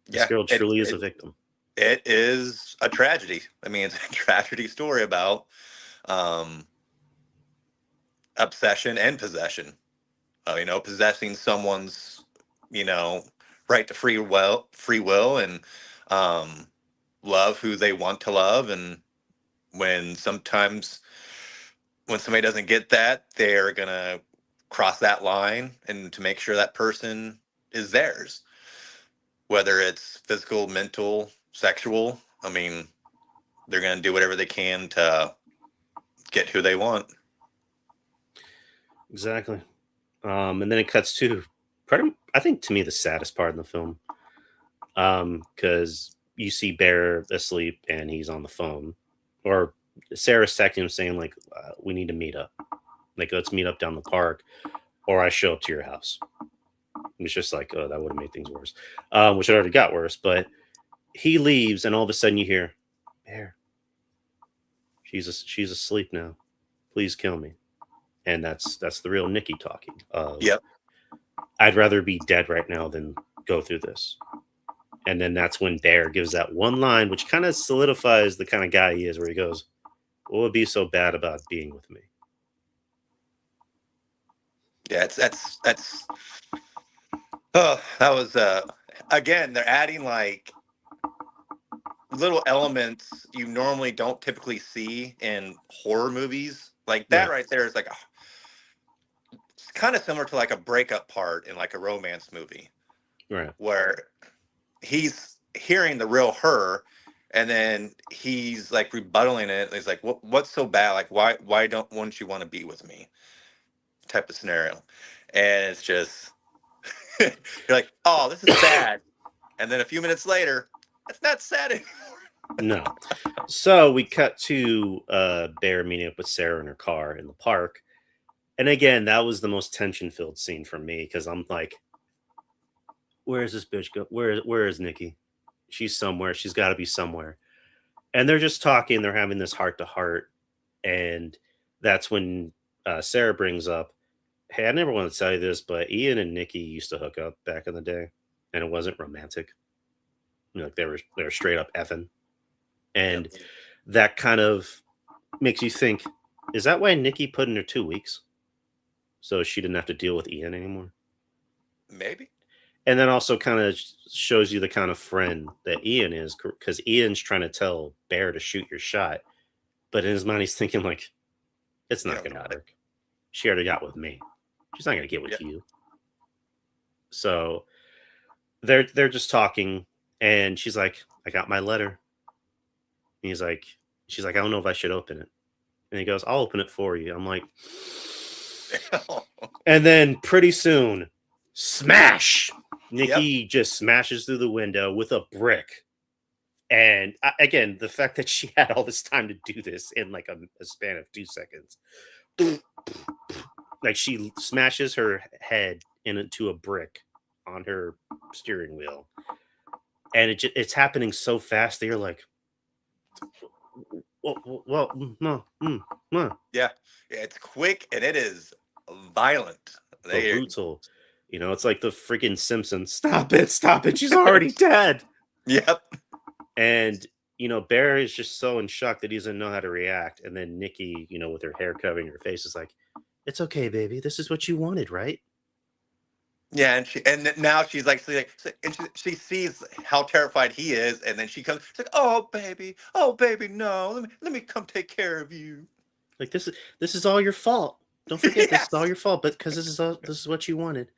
This Yeah, girl it, truly is a it victim. it is a tragedy. I mean, it's a tragedy story about um, obsession and possession. Possessing someone's, you know, right to free will, and um, love who they want to love, and when sometimes when somebody doesn't get that, they're gonna cross that line and to make sure that person is theirs, whether it's physical, mental, sexual. I mean, they're gonna do whatever they can to get who they want. Exactly. And then it cuts to I think to me the saddest part in the film, because you see Bear asleep and he's on the phone, or Sarah's texting him saying like, "We need to meet up. Like, let's meet up down the park, or I show up to your house." And it's just like, oh, that would have made things worse, which it already got worse. But he leaves, and all of a sudden you hear, "Bear, she's asleep now. Please kill me." And that's the real Nikki talking. Yep. I'd rather be dead right now than go through this. And then that's when Bear gives that one line, which kind of solidifies the kind of guy he is, where he goes, "What would be so bad about being with me?" Yeah, it's that's oh, that was again, they're adding like little elements you normally don't typically see in horror movies. Like that Right, right there is like it's kind of similar to like a breakup part in like a romance movie right. where he's hearing the real her, and then he's like rebuttaling it. And he's like, what's so bad? Like why don't wouldn't you want to be with me?" Type of scenario. And it's just you're like, "Oh, this is sad." And then a few minutes later, it's not sad anymore. No. So we cut to Bear meeting up with Sarah in her car in the park. And again, that was the most tension filled scene for me because I'm like, where is this bitch go? Where is Nikki? She's somewhere. She's got to be somewhere. And they're just talking. They're having this heart to heart. And that's when Sarah brings up, "Hey, I never want to tell you this, but Ian and Nikki used to hook up back in the day, and it wasn't romantic. Like they were straight up effing." Yep. And that kind of makes you think, is that why Nikki put in her 2 weeks so she didn't have to deal with Ian anymore? Maybe. And then also kind of shows you the kind of friend that Ian is, because Ian's trying to tell Bear to shoot your shot, but in his mind he's thinking like, it's You not don't going to got it. work. She already got with me. She's not going to get with Yeah. you. So they're just talking, and she's like, "I got my letter." And she's like, "I don't know if I should open it." And he goes, "I'll open it for you." I'm like, and then pretty soon, smash! Yep. Nikki just smashes through the window with a brick. And again, the fact that she had all this time to do this in like a span of 2 seconds, like she smashes her head into a brick on her steering wheel, and it's happening so fast that you're like, no, no, Yeah. Yeah. It's quick and it is violent. They. brutal. It's like the freaking Simpsons. Stop it. She's already dead. Yep. And Bear is just so in shock that he doesn't know how to react. And then Nikki, with her hair covering her face, is like, "It's okay, baby. This is what you wanted, right?" Yeah, and now and she sees how terrified he is, and then she comes. She's like, oh baby, no, let me come take care of you." Like, this is all your fault. Don't forget, this is all Yes. your fault. But because this is what you wanted,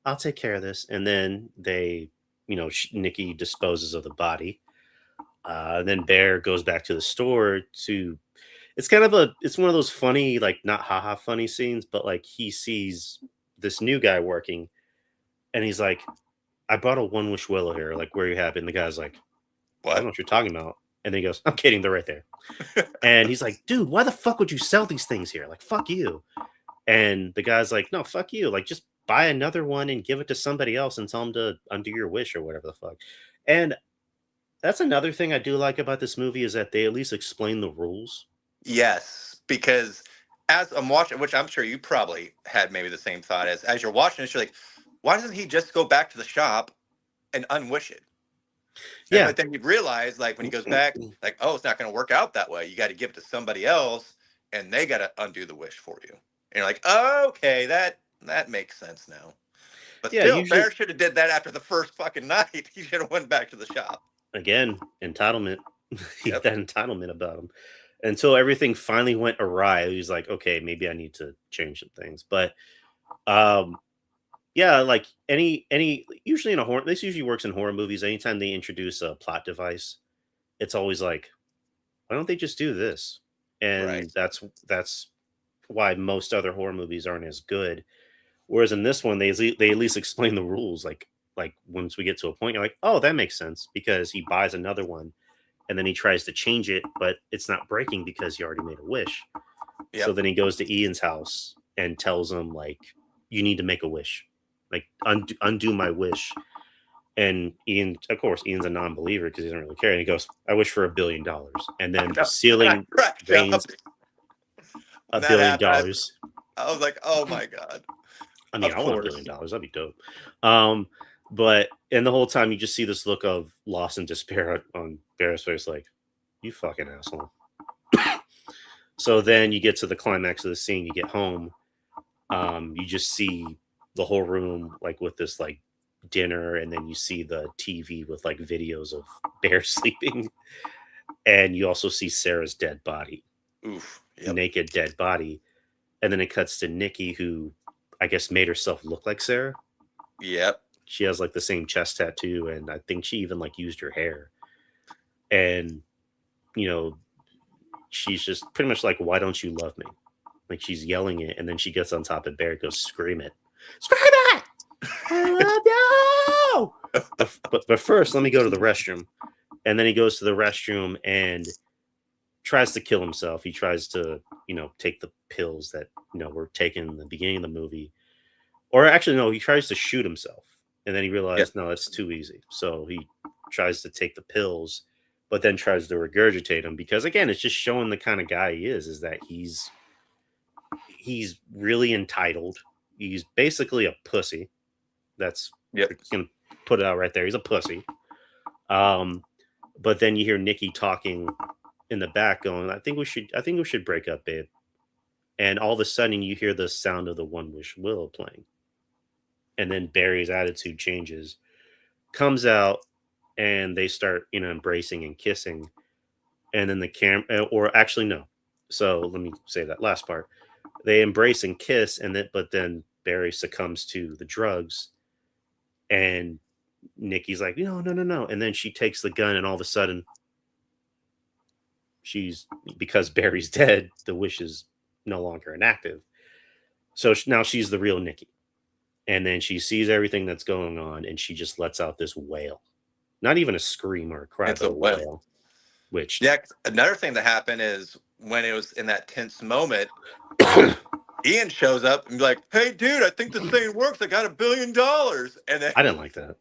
I'll take care of this. And then Nikki disposes of the body. Then Bear goes back to the store to. It's one of those funny, like not haha funny scenes, but like he sees this new guy working, and he's like, "I brought a one Wish Willow here. Like, where you have it?" And the guy's like, "I don't know What? what you're talking about." And then he goes, "I'm kidding. They're right there." And he's like, "Dude, why the fuck would you sell these things here? Like, fuck you." And the guy's like, "No, fuck you. Like, just buy another one and give it to somebody else and tell them to undo your wish or whatever the fuck." And that's another thing I do like about this movie is that they at least explain the rules. Yes, because as I'm watching, which I'm sure you probably had maybe the same thought as you're watching this, you're like, why doesn't he just go back to the shop and unwish it? And Yeah. but then you realize, like, when he goes back, like, oh, it's not going to work out that way. You got to give it to somebody else, and they got to undo the wish for you. And you're like, oh, okay, that makes sense now. But Yeah. still, Usually, Bear should have did that after the first fucking night. He should have went back to the shop. again, entitlement. He had Yep. that entitlement about him until everything finally went awry. He's like, okay, maybe I need to change some things. But um, yeah, like any usually in a horror, this usually works in horror movies. Anytime they introduce a plot device, it's always like, why don't they just do this? Right. And that's why most other horror movies aren't as good. Whereas in this one, they at least explain the rules. Like once we get to a point, you're like, oh, that makes sense because he buys another one and then he tries to change it, but it's not breaking because he already made a wish. So Yep. then he goes to Ian's house and tells him like, you need to make a wish, like undo my wish. And Ian, of course, Ian's a non-believer because he doesn't really care. And he goes, I wish for $1 billion. And then the ceiling Cracked rains up $1 when that billion. happened. I was like, oh my God. I mean, Of I want $1 course. billion. That'd be dope. But and the whole time you just see this look of loss and despair on Bear's face, like, you fucking asshole. So then you get to the climax of the scene, you get home, you just see the whole room like with this like dinner, and then you see the TV with like videos of Bear sleeping, and you also see Sarah's dead body, Oof. Yep. naked dead body, and then it cuts to Nikki, who I guess made herself look like Sarah. Yep. She has like the same chest tattoo, and I think she even like used her hair. And you know, she's just pretty much like, "Why don't you love me?" Like she's yelling it, and then she gets on top of Bear, goes, "Scream it, scream it! I love you!" But first, let me go to the restroom. And then he goes to the restroom and tries to kill himself. He tries to, take the pills that were taken in the beginning of the movie, or actually, no, he tries to shoot himself, and then he realized, no, that's too easy. So he tries to take the pills, but then tries to regurgitate them because, again, it's just showing the kind of guy he is that he's really entitled. He's basically a pussy. That's Yep. gonna put it out right there. He's a pussy. But then you hear Nikki talking in the back, going, I think we should break up, babe." And all of a sudden, you hear the sound of the One Wish Willow playing, and then Barry's attitude changes, comes out, and they start, embracing and kissing. And then the or actually no. So let me say that last part. They embrace and kiss, but then Barry succumbs to the drugs, and Nikki's like, no, no, no, no. And then she takes the gun, and all of a sudden, because Barry's dead, the wish is no longer inactive. So now she's the real Nikki. And then she sees everything that's going on, and she just lets out this wail. Not even a scream or a cry, It's but a a wail. wail. Which, Yeah. Another thing that happened is when it was in that tense moment, Ian shows up and be like, "Hey, dude, I think this thing works. I got $1 billion." And then I didn't like that.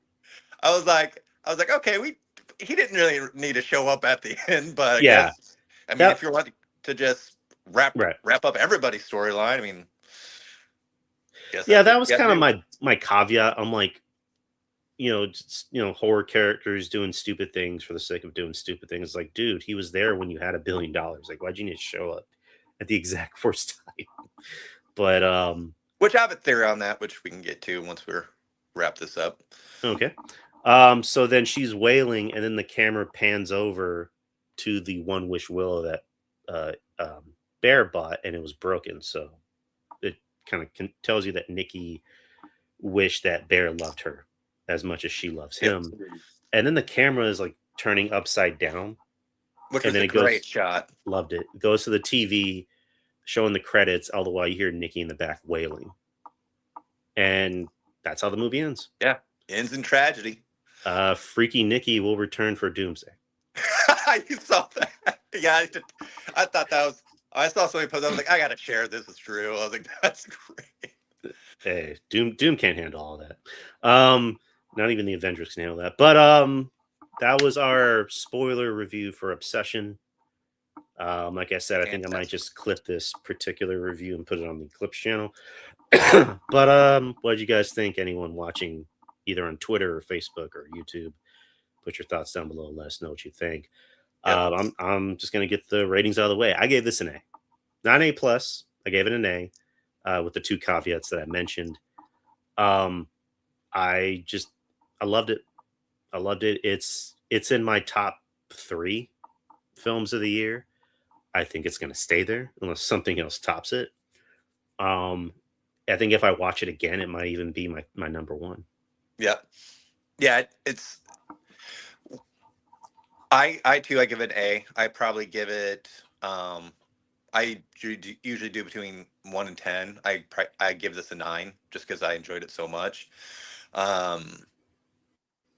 I was like, okay, he didn't really need to show up at the end, but I Yeah. guess, I mean, if you want to just wrap Right. up everybody's storyline, I mean, guess Yeah, that's that what was you kind of gotta do. my caveat. I'm like, horror characters doing stupid things for the sake of doing stupid things. Like, dude, he was there when you had $1 billion. Like, why'd you need to show up at the exact worst time? But Which I have a theory on that, which we can get to once we're wrap this up. okay. So then she's wailing, and then the camera pans over to the One Wish Willow that Bear bought, and it was broken. So it kind of tells you that Nikki wished that Bear loved her as much as she loves Yep. him. And then the camera is like turning upside down, Which and was then a it great goes. shot. Loved it. It goes to the TV, showing the credits. All the while you hear Nikki in the back wailing, and that's how the movie ends. Yeah, ends in tragedy. Freaky Nikki will return for Doomsday. You saw that? Yeah, I thought that was. I saw somebody post. I was like, I gotta share this. Is true. I was like, that's great. Hey, Doom can't handle all that. Not even the Avengers can handle that. But that was our spoiler review for Obsession. Like I said, I think I might just clip this particular review and put it on the Clips channel. But what did you guys think? Anyone watching either on Twitter or Facebook or YouTube? Put your thoughts down below. Let us know what you think. Yep. I'm just gonna get the ratings out of the way. I gave this an A, not an A plus. I gave it an A, with the two caveats that I mentioned. Um, I just I loved it. I loved it. It's in my top 3 films of the year. I think it's gonna stay there unless something else tops it. Um, I think if I watch it again, it might even be my number one. Yep. Yeah. It's I too I give it an A. I probably give it usually do between 1 and 10. I give this a 9 just because I enjoyed it so much. Um,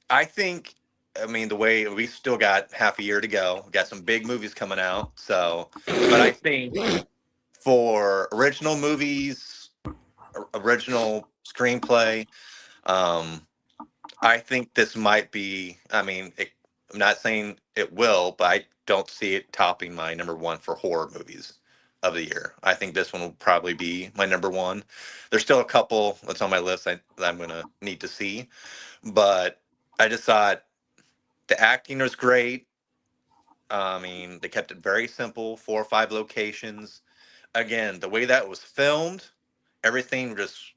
I think, I mean, the way we still got half a year to go, got some big movies coming out. So, but I think for original movies, original screenplay, um, I think this might be. I mean, I'm not saying it will, but I don't see it topping my number one for horror movies of the year. I think this one will probably be my number one. There's still a couple that's on my list that I'm gonna need to see, but I just thought the acting was great. I mean, they kept it very simple, 4 or 5 locations. Again, the way that was filmed, everything just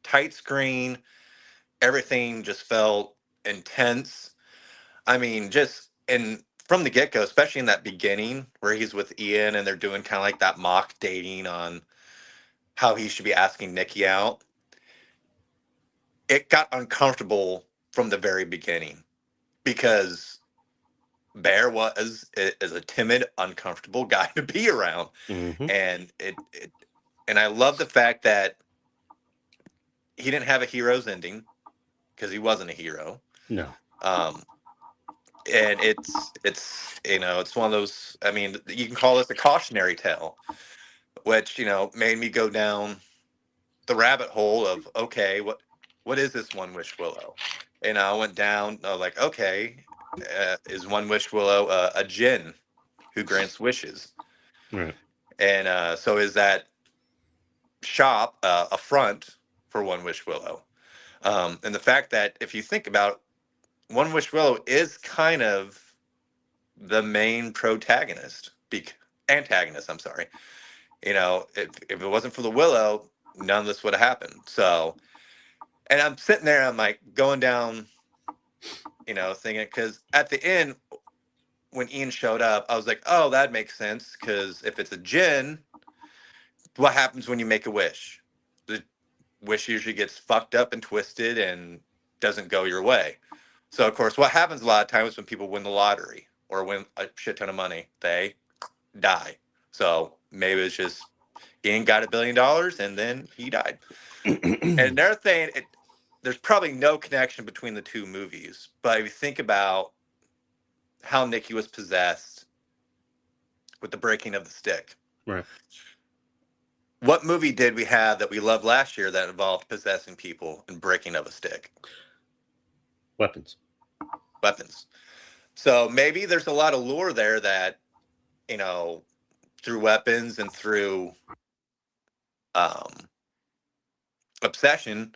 tight screen, everything just felt intense. I mean, just and from the get go, especially in that beginning where he's with Ian and they're doing kind of like that mock dating on how he should be asking Nikki out, it got uncomfortable from the very beginning because Bear is a timid, uncomfortable guy to be around, Hmm. and and I love the fact that he didn't have a hero's ending because he wasn't a hero. No. Um, and it's it's one of those. I mean, you can call this a cautionary tale, which made me go down the rabbit hole of okay, what is this One Wish Willow? And I went down like okay, is One Wish Willow a djinn who grants wishes? Right. And so is that shop a front for One Wish Willow? And the fact that if you think about One Wish Willow is kind of the main protagonist, antagonist. I'm sorry. If it wasn't for the Willow, none of this would have happened. So, and I'm sitting there, I'm like going down, thinking because at the end when Ian showed up, I was like, oh, that makes sense because if it's a djinn, what happens when you make a wish? The wish usually gets fucked up and twisted and doesn't go your way. So, of course, what happens a lot of times when people win the lottery or win a shit ton of money, they die. So maybe it's just Ian got $1 billion and then he died. And they're saying there's probably no connection between the two movies. But if you think about how Nikki was possessed with the breaking of the stick, Right. what movie did we have that we loved last year that involved possessing people and breaking of a stick? Weapons. Weapons. So maybe there's a lot of lore there that, you know, through weapons and through um, obsession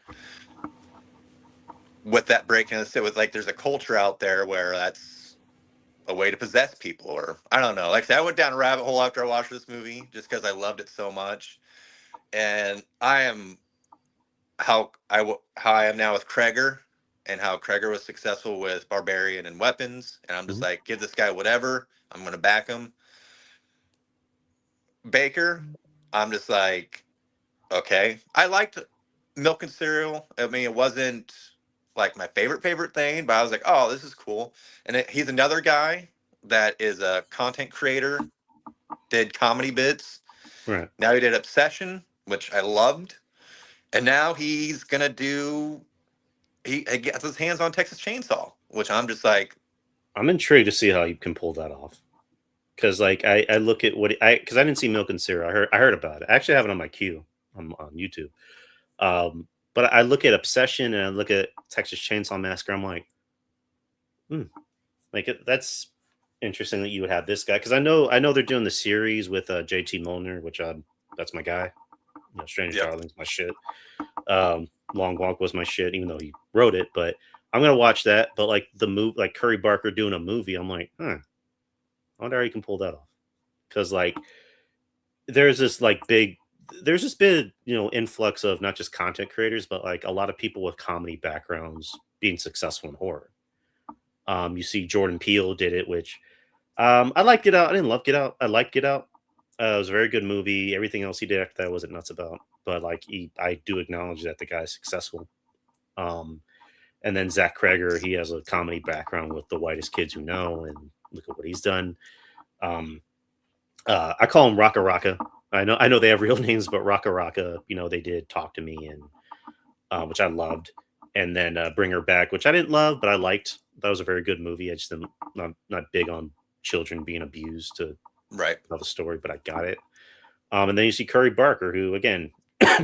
with that breaking of the stick, with like there's a culture out there where that's a way to possess people, or I don't know. Like I said, I went down a rabbit hole after I watched this movie just because I loved it so much. And I am how I am now with Kreger, and how Kreger was successful with Barbarian and weapons, and I'm just Mhm. like, give this guy whatever, I'm going to back him. Baker, I'm just like, okay. I liked Milk and Cereal. I mean, it wasn't like my favorite thing, but I was like, oh, this is cool. And he's another guy that is a content creator, did comedy bits. Right. Now he did Obsession, which I loved, and now he's gonna do. He gets his hands on Texas Chainsaw, which I'm just like, I'm intrigued to see how you can pull that off. Because like I look at what because I didn't see Milk and Syrup. I heard about it. I actually have it on my queue on YouTube. But I look at Obsession and I look at Texas Chainsaw Massacre. I'm like, hmm, that's interesting that you would have this guy because I know they're doing the series with JT Molnar, which that's my guy. Stranger yep, Darling's my shit. Long Walk was my shit, even though he wrote it. But I'm gonna watch that. But like the move, like Curry Barker doing a movie, I'm like, I wonder how he can pull that off. Because like there's this like big, there's this big influx of not just content creators, but like a lot of people with comedy backgrounds being successful in horror. You see Jordan Peele did it, which I liked Get Out. I didn't love Get Out. I liked Get Out. It was a very good movie. Everything else he did after that I wasn't nuts about. But like I do acknowledge that the guy's successful. Um, and then Zach Kreger, he has a comedy background with The Whitest Kids Who Know, and look at what he's done. Um, I call him Raka Raka. I know they have real names, but Raka Raka, they did Talk to Me, and which I loved, and then Bring Her Back, which I didn't love, but I liked. That was a very good movie. I just am not big on children being abused to Right. tell the story, but I got it. And then you see Curry Barker, who again,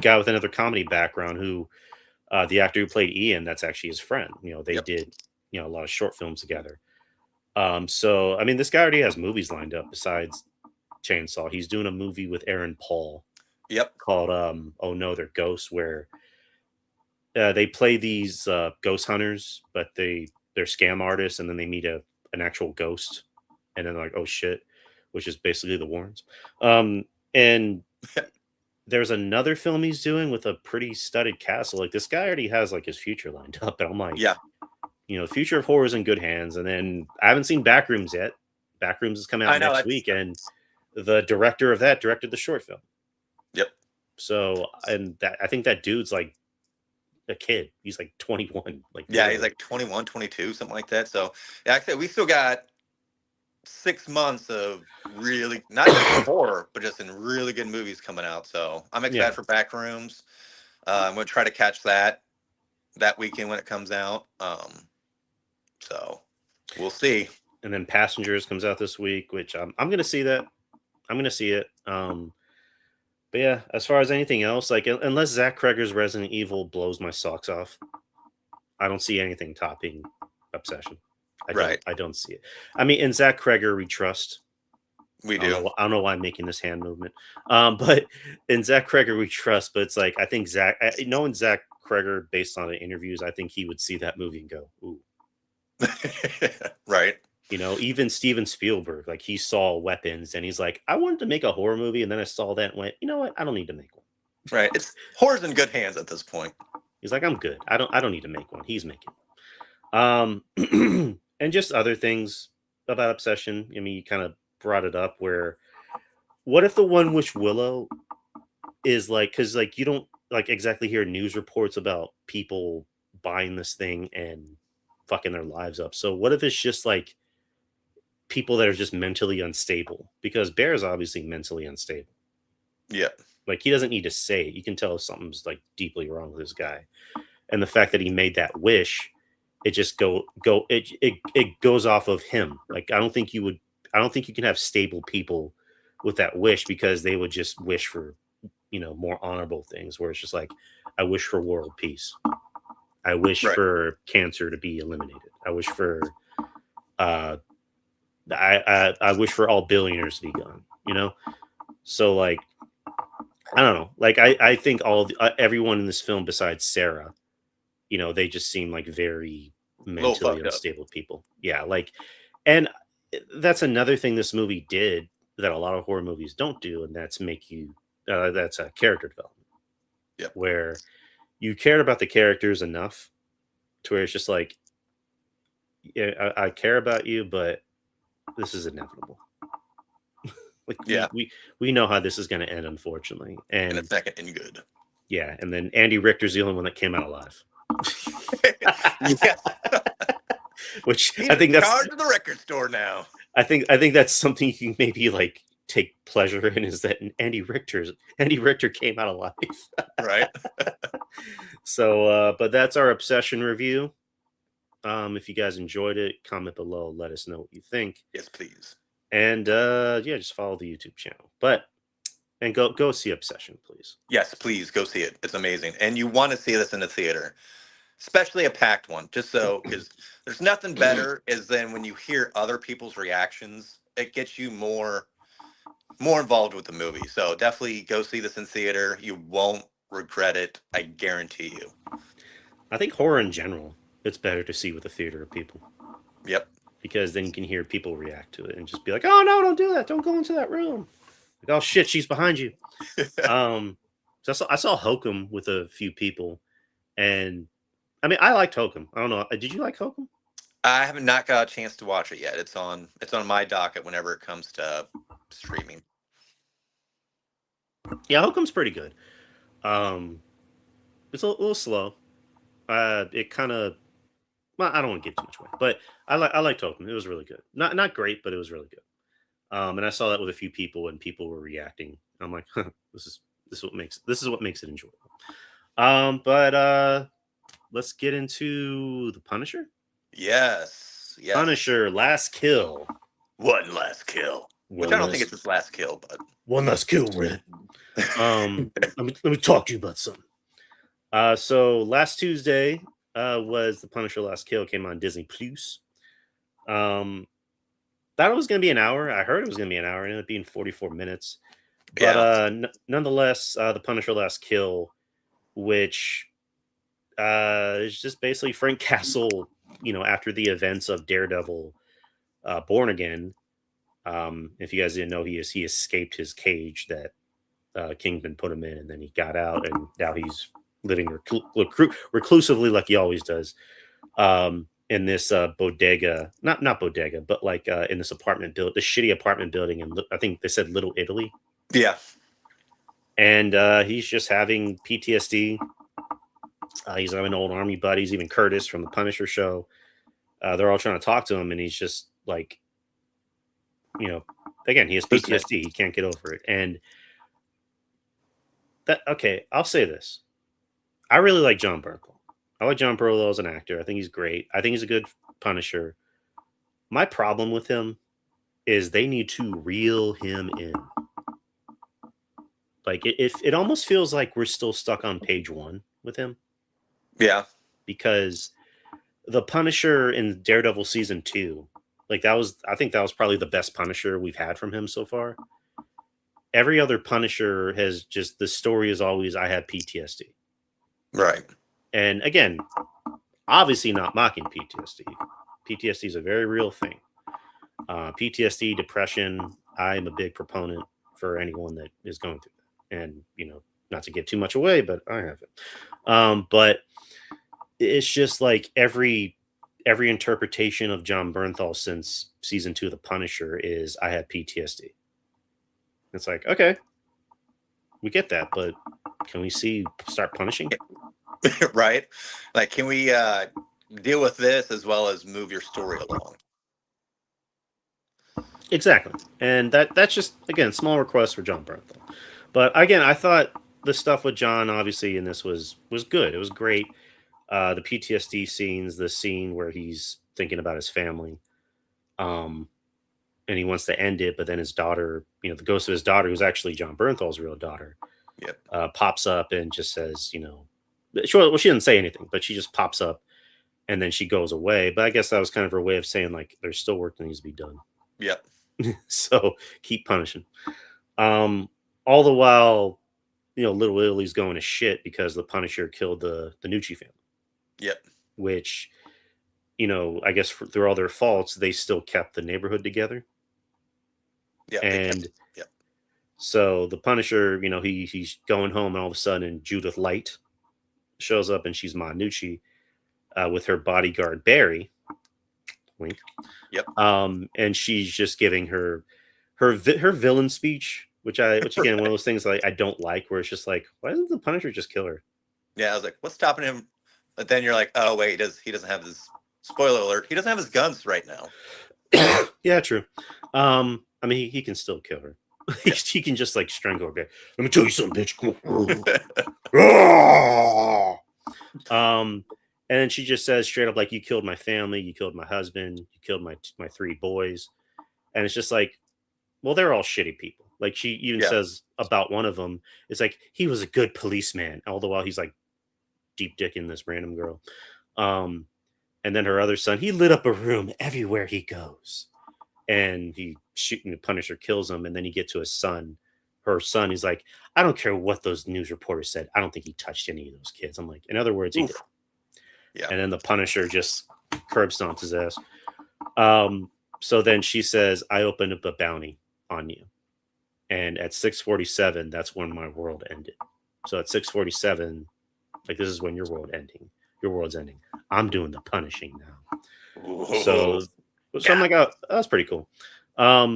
guy with another comedy background, who the actor who played Ian, that's actually his friend. They Yep. did a lot of short films together. So I mean, this guy already has movies lined up besides Chainsaw. He's doing a movie with Aaron Paul Yep. called Oh No, They're Ghosts, where they play these ghost hunters, but they're scam artists, and then they meet an actual ghost, and then they're like, oh shit, which is basically the Warrens. And there's another film he's doing with a pretty studded cast. So, like, this guy already has like his future lined up, and I'm like, Yeah. the future of horror is in good hands. And then I haven't seen Backrooms yet. Backrooms is coming out I know. next week, and the director of that directed the short film. Yep. So, and I think that dude's like a kid. He's like 21. Like, Yeah, literally. he's like 21, 22, something like that. So, yeah, like I said, we still got 6 months of really not just horror, but just in really good movies coming out. So I'm excited for Backrooms. I'm going to try to catch that weekend when it comes out. So we'll see. And then Passengers comes out this week, which I'm going to see that. I'm going to see it. But yeah, as far as anything else, like unless Zach Kreger's Resident Evil blows my socks off, I don't see anything topping Obsession. I don't see it. I mean, in Zach Kreger, we trust. We do. I don't know why I'm making this hand movement. But in Zach Kreger, we trust. But it's like I think knowing Zach Kreger based on the interviews, I think he would see that movie and go, "Ooh." Right. Even Steven Spielberg, like he saw Weapons and he's like, I wanted to make a horror movie, and then I saw that and went, you know what? I don't need to make one. Right. It's horror's in good hands at this point. He's like, I'm good. I don't need to make one. He's making. And just other things about Obsession. I mean, you kind of brought it up where what if the one Wish Willow is like, because like you don't like exactly hear news reports about people buying this thing and fucking their lives up. So what if it's just like people that are just mentally unstable? Because Bear is obviously mentally unstable. Yeah. Like he doesn't need to say it. You can tell something's like deeply wrong with this guy. And the fact that he made that wish, it just it goes off of him. Like I don't think you can have stable people with that wish, because they would just wish for, more honorable things, where it's just like, I wish for world peace. I wish for cancer to be eliminated. I wish for I wish for all billionaires to be gone, So like, I don't know. Like I think everyone in this film besides Sarah, they just seem like very mentally unstable people. Yeah, like, and that's another thing this movie did that a lot of horror movies don't do, and that's make you that's a character development. Yep. Where you cared about the characters enough to where it's just like, yeah, I care about you, but this is inevitable. Like, we know how this is going to end, unfortunately, and it's not going to end good. Yeah, and then Andy Richter's the only one that came out alive. Which He's I think that's charge of the record store now. I think that's something you can maybe like take pleasure in, is that Andy Richter came out alive. Right. So but that's our Obsession review. If you guys enjoyed it, comment below, let us know what you think. Yes, please. And just follow the YouTube channel. And go see Obsession, please. Yes, please go see it. It's amazing. And you want to see this in the theater, especially a packed one, just so, because there's nothing better is than when you hear other people's reactions. It gets you more involved with the movie. So definitely go see this in theater. You won't regret it. I guarantee you. I think horror in general, it's better to see with a theater of people Yep. because then you can hear people react to it and just be like, "Oh no, don't do that! Don't go into that room!" Like, "Oh shit, she's behind you." So I saw Hokum with a few people, and I mean, I liked Hokum. I don't know. Did you like Hokum? I haven't not got a chance to watch it yet. It's on my docket whenever it comes to streaming. Yeah, Hokum's pretty good. Um, it's a little slow. It kind of. Well, I don't want to give too much away, but I liked Hokum. It was really good. Not great, but it was really good. And I saw that with a few people, and people were reacting. I'm like, this is this is what makes it enjoyable. But let's get into the Punisher. Yes. Yes. Punisher, last kill. One last kill. Which I One don't think last, it's his last kill, but one last kill, Red. Let me talk to you about something. So last Tuesday was the Punisher Last Kill. Came on Disney Plus. Um, thought it was going to be an hour. I heard it was going to be an hour. It ended up being 44 minutes. But yeah. nonetheless, the Punisher Last Kill, which is just basically Frank Castle, after the events of Daredevil, Born Again. If you guys didn't know, he escaped his cage that Kingpin put him in, and then he got out, and now he's living reclusively like he always does. In this bodega, not bodega, but like in this the shitty apartment building, and I think they said Little Italy, Yeah. and he's just having PTSD. He's having old army buddies, even Curtis from the Punisher show. They're all trying to talk to him, and he's just like, again, he has PTSD. He can't get over it, and that. Okay, I'll say this: I really like John Bernthal. I like John Bernthal as an actor. I think he's great. I think he's a good Punisher. My problem with him is they need to reel him in. Like it almost feels like we're still stuck on page 1 with him. Yeah. Because the Punisher in Daredevil season 2, like I think that was probably the best Punisher we've had from him so far. Every other Punisher has just, the story is always, I have PTSD. Right. And again, obviously not mocking PTSD. PTSD is a very real thing. PTSD, depression, I'm a big proponent for anyone that is going through that. And, not to give too much away, but I have it. But it's just like every interpretation of John Bernthal since season 2 of The Punisher is, I have PTSD. It's like, okay, we get that, but can we start punishing? Right. Like, can we deal with this as well as move your story along? Exactly. And that's just, again, small request for John Bernthal. But again, I thought the stuff with John, obviously, in this was good. It was great. The PTSD scenes, the scene where he's thinking about his family, and he wants to end it, but then his daughter, the ghost of his daughter, who's actually John Bernthal's real daughter, Yep. pops up and just says, she didn't say anything, but she just pops up, and then she goes away. But I guess that was kind of her way of saying, like, there's still work that needs to be done. Yep. So keep punishing. All the while, Little Italy's going to shit because the Punisher killed the Nucci family. Yep. Which, I guess through all their faults, they still kept the neighborhood together. Yeah. And yep. So the Punisher, he's going home, and all of a sudden Judith Light shows up, and she's Ma Nucci with her bodyguard Barry. Wink. Yep. And she's just giving her villain speech, which again, one of those things like I don't like, where it's just like, why doesn't the Punisher just kill her? Yeah, I was like, what's stopping him? But then you're like, oh wait, he doesn't have his, spoiler alert, he doesn't have his guns right now. Yeah, true. I mean, he can still kill her. He can just like strangle her. Let me tell you something, bitch. And then she just says straight up, like, you killed my family, you killed my husband, you killed my 3 boys. And it's just like, well, they're all shitty people. Like, she even says about one of them, it's like, he was a good policeman, all the while he's like deep dicking this random girl. And then her other son, he lit up a room everywhere he goes. And the Punisher kills him, and then you get to her son. He's like, I don't care what those news reporters said. I don't think he touched any of those kids. I'm like, in other words, he did. Yeah. And then the Punisher just curb stomps his ass. So then she says, I opened up a bounty on you. And at 6:47, that's when my world ended. So at 6:47, like this is when your world's ending. I'm doing the punishing now. Whoa. So I'm like, oh, that's pretty cool.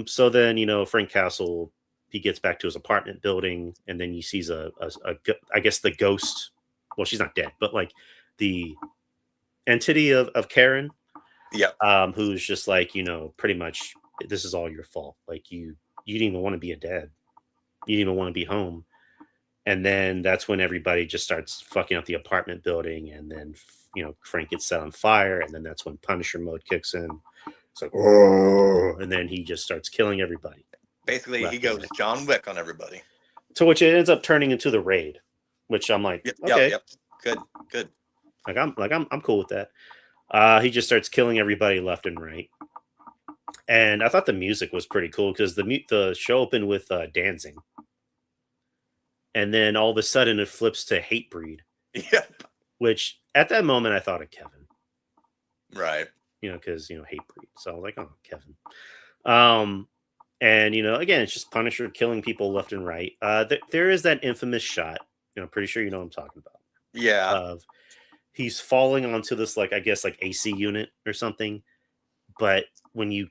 So then, Frank Castle, he gets back to his apartment building, and then he sees I guess the ghost. Well, she's not dead, but like the entity of Karen, Yep. who's just like, pretty much this is all your fault. Like you didn't even want to be a dad. You didn't even want to be home. And then that's when everybody just starts fucking up the apartment building, and then Frank gets set on fire, and then that's when Punisher mode kicks in. It's like, oh, and then he just starts killing everybody. Basically, he goes John Wick on everybody. To which it ends up turning into the Raid, which I'm like, okay, yep, good. I'm cool with that. He just starts killing everybody left and right, and I thought the music was pretty cool because the show opened with dancing, and then all of a sudden it flips to Hatebreed. Yep. Which at that moment I thought of Kevin. Right. Because Hatebreed. So I was like, oh, Kevin. And again, it's just Punisher killing people left and right. There is that infamous shot. Pretty sure you know what I'm talking about. Yeah. Of he's falling onto this I guess AC unit or something. But when you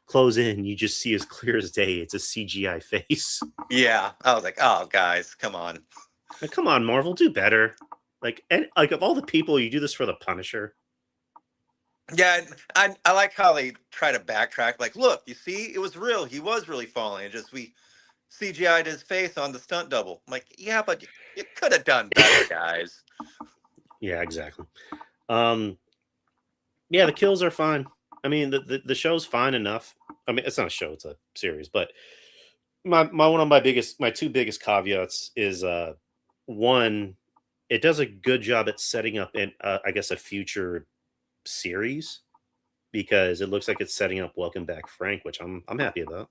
close in, you just see as clear as day. It's a CGI face. Yeah. I was like, oh, guys, come on. Like, come on, Marvel, do better. Of all the people, you do this for the Punisher. Yeah, I like how they try to backtrack. Like, look, you see, it was real. He was really falling. It just we CGI'd his face on the stunt double. I'm like, yeah, but you could have done better, guys. Yeah, exactly. Yeah, the kills are fine. I mean, the show's fine enough. I mean, it's not a show; it's a series. But my two biggest caveats is one, it does a good job at setting up I guess a future series because it looks like it's setting up Welcome Back Frank, which I'm happy about.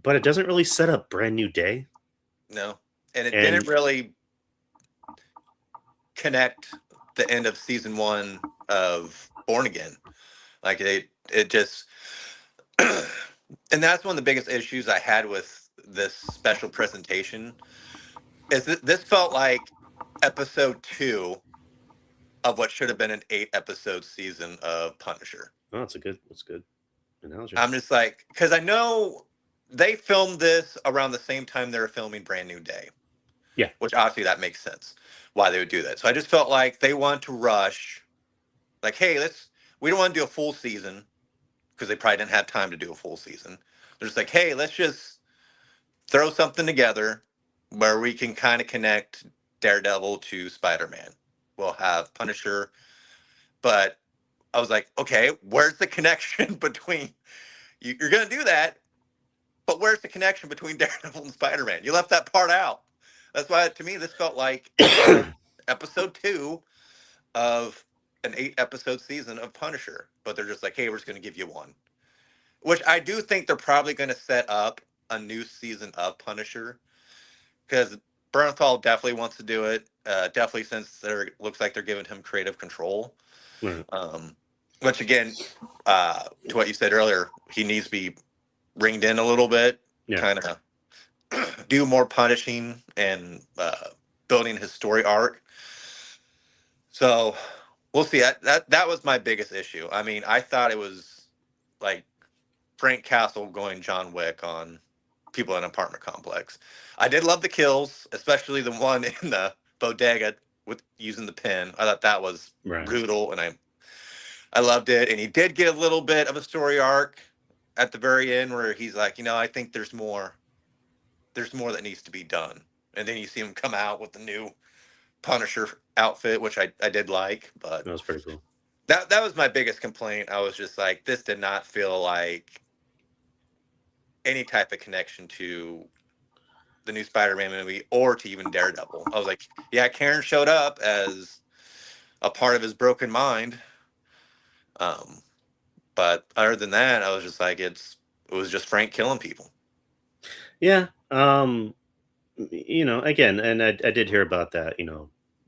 But it doesn't really set up Brand New Day. No, and it didn't really connect the end of season 1 of Born Again. Like it just, and that's one of the biggest issues I had with this special presentation. Is that this felt like episode 2 of what should have been an 8-episode season of Punisher. Oh, that's good analogy. I'm just like, because I know they filmed this around the same time they were filming Brand New Day. Yeah. Which obviously that makes sense why they would do that. So I just felt like they want to rush. Like, hey, we don't want to do a full season because they probably didn't have time to do a full season. They're just like, hey, let's just throw something together where we can kind of connect Daredevil to Spider-Man. We'll have Punisher. But I was like, okay, where's the connection between you're going to do that, but where's the connection between Daredevil and Spider-Man? You left that part out. That's why, to me, this felt like episode 2 of an 8-episode season of Punisher. But they're just like, hey, we're just going to give you one. Which I do think they're probably going to set up a new season of Punisher. Because Bernthal definitely wants to do it. Definitely since looks like they're giving him creative control. Right. Which again, to what you said earlier, he needs to be ringed in a little bit. Yeah. Kind of do more punishing and building his story arc. So we'll see. That was my biggest issue. I mean, I thought it was like Frank Castle going John Wick on people in an apartment complex. I did love the kills, especially the one in the bodega with using the pen. I thought that was brutal, and I loved it. And he did get a little bit of a story arc at the very end where he's like, I think there's more. There's more that needs to be done. And then you see him come out with the new Punisher outfit, which I did like. But that was pretty cool. That was my biggest complaint. I was just like, this did not feel like any type of connection to the new Spider-Man movie or to even Daredevil. I was like, yeah, Karen showed up as a part of his broken mind. But other than that, I was just like, it was just Frank killing people. Yeah. Again, and I did hear about that,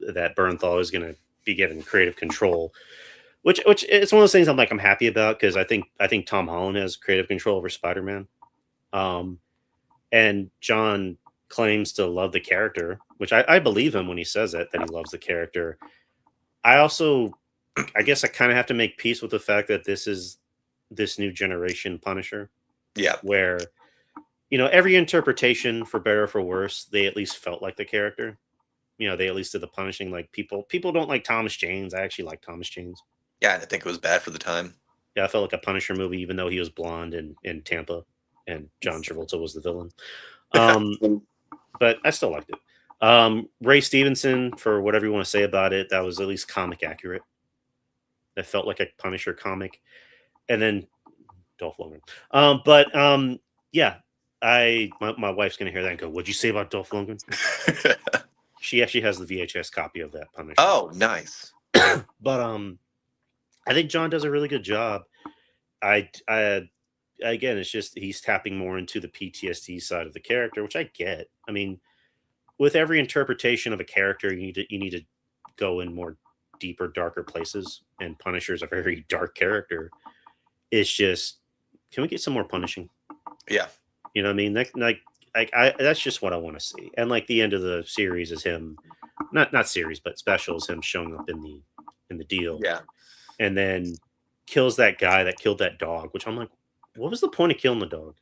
that Bernthal is going to be given creative control, which it's one of those things I'm happy about, because I think Tom Holland has creative control over Spider-Man. Um, and John claims to love the character, which I believe him when he says that he loves the character. I also, I guess I kind of have to make peace with the fact that this is this new generation Punisher, Yeah. where every interpretation, for better or for worse, they at least felt like the character. They at least did the punishing. Like people don't like Thomas Jane's. I actually like Thomas Jane's. Yeah, I didn't think it was bad for the time. Yeah, I felt like a Punisher movie, even though he was blonde in Tampa, and John Travolta was the villain. But I still liked it. Ray Stevenson, for whatever you want to say about it, that was at least comic accurate. That felt like a Punisher comic. And then Dolph Lundgren. Yeah, my wife's gonna hear that and go, "What'd you say about Dolph Lundgren?" She actually has the VHS copy of that Punisher. Oh, nice. But I think John does a really good job. I again, it's just he's tapping more into the PTSD side of the character, which I get. I mean, with every interpretation of a character, you need to go in more deeper, darker places. And Punisher's a very dark character. It's just, can we get some more punishing? Yeah. You know what I mean? That's just what I want to see. And like the end of the series is him, not series, but special, is him showing up in the deal. Yeah. And then kills that guy that killed that dog, which I'm like, what was the point of killing the dog?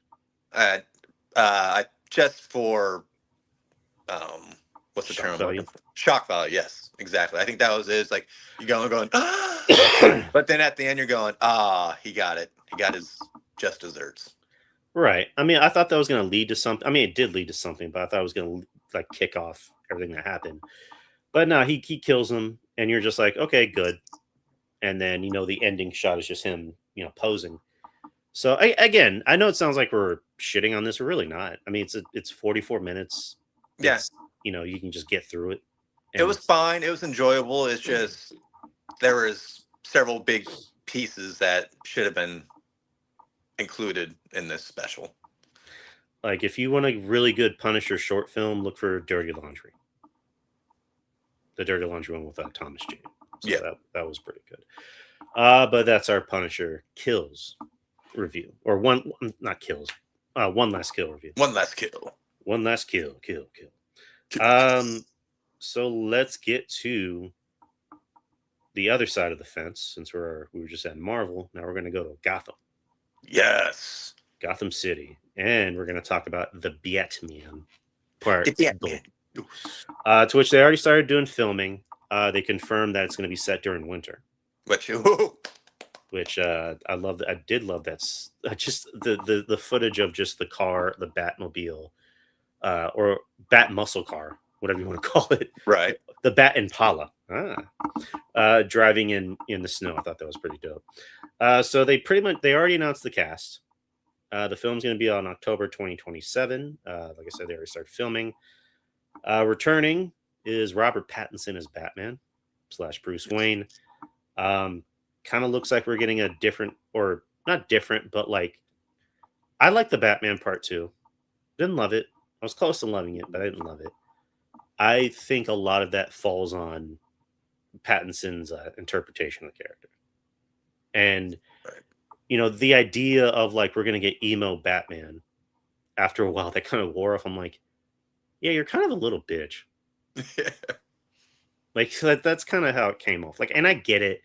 Just for what's the Shock term? value. Shock value. Yes, exactly. I think that was it. It's like you're going, ah! But then at the end you're going, he got it. He got his just desserts. Right. I mean, I thought that was going to lead to something. I mean, it did lead to something, but I thought it was going to like kick off everything that happened. But no, he kills him, and you're just like, okay, good. And then the ending shot is just him, posing. So again, I know it sounds like we're shitting on this. We're really not. I mean, it's 44 minutes. Yeah. You can just get through it. It was fine. It was enjoyable. It's just there was several big pieces that should have been included in this special. Like, if you want a really good Punisher short film, look for Dirty Laundry. The Dirty Laundry one with Thomas Jane. So yeah, that was pretty good. But that's our Punisher kills review, or one last kill review. One last kill. One last kill. So let's get to the other side of the fence. Since we were just at Marvel, now we're going to go to Gotham. Yes, Gotham City, and we're going to talk about the Batman part. To which they already started doing filming. They confirmed that it's going to be set during winter. Which I love. I did love that. Just the footage of just the car, the Batmobile, or Bat muscle car, whatever you want to call it. Right. The Bat Impala. Driving in the snow. I thought that was pretty dope. So they already announced the cast. The film's going to be on October 2027. Like I said, they already started filming. Returning is Robert Pattinson as Batman / Bruce Wayne. Kind of looks like we're getting a different, or not different, but like, I like the Batman part 2. Didn't love it. I was close to loving it, but I didn't love it. I think a lot of that falls on Pattinson's interpretation of the character. And, the idea of like, we're going to get emo Batman, after a while, that kind of wore off. I'm like, yeah, you're kind of a little bitch. Like, that's kind of how it came off. Like, and I get it.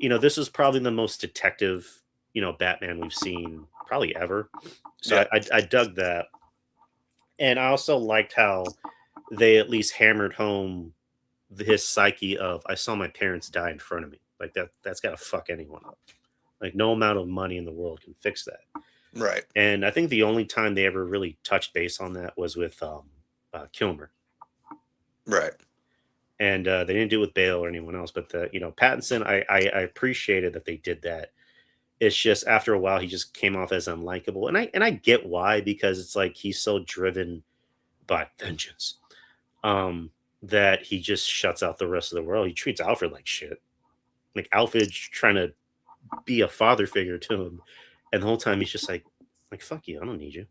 This is probably the most detective, Batman we've seen probably ever. So yeah. I dug that. And I also liked how they at least hammered home his psyche of, I saw my parents die in front of me. Like, that's got to fuck anyone up. Like, no amount of money in the world can fix that. Right. And I think the only time they ever really touched base on that was with Kilmer. Right. And they didn't do it with Bale or anyone else, but Pattinson, I appreciated that they did that. It's just after a while he just came off as unlikable, and I get why, because it's like he's so driven by vengeance that he just shuts out the rest of the world. He treats Alfred like shit. Like, Alfred's trying to be a father figure to him, and the whole time he's just like fuck you, I don't need you.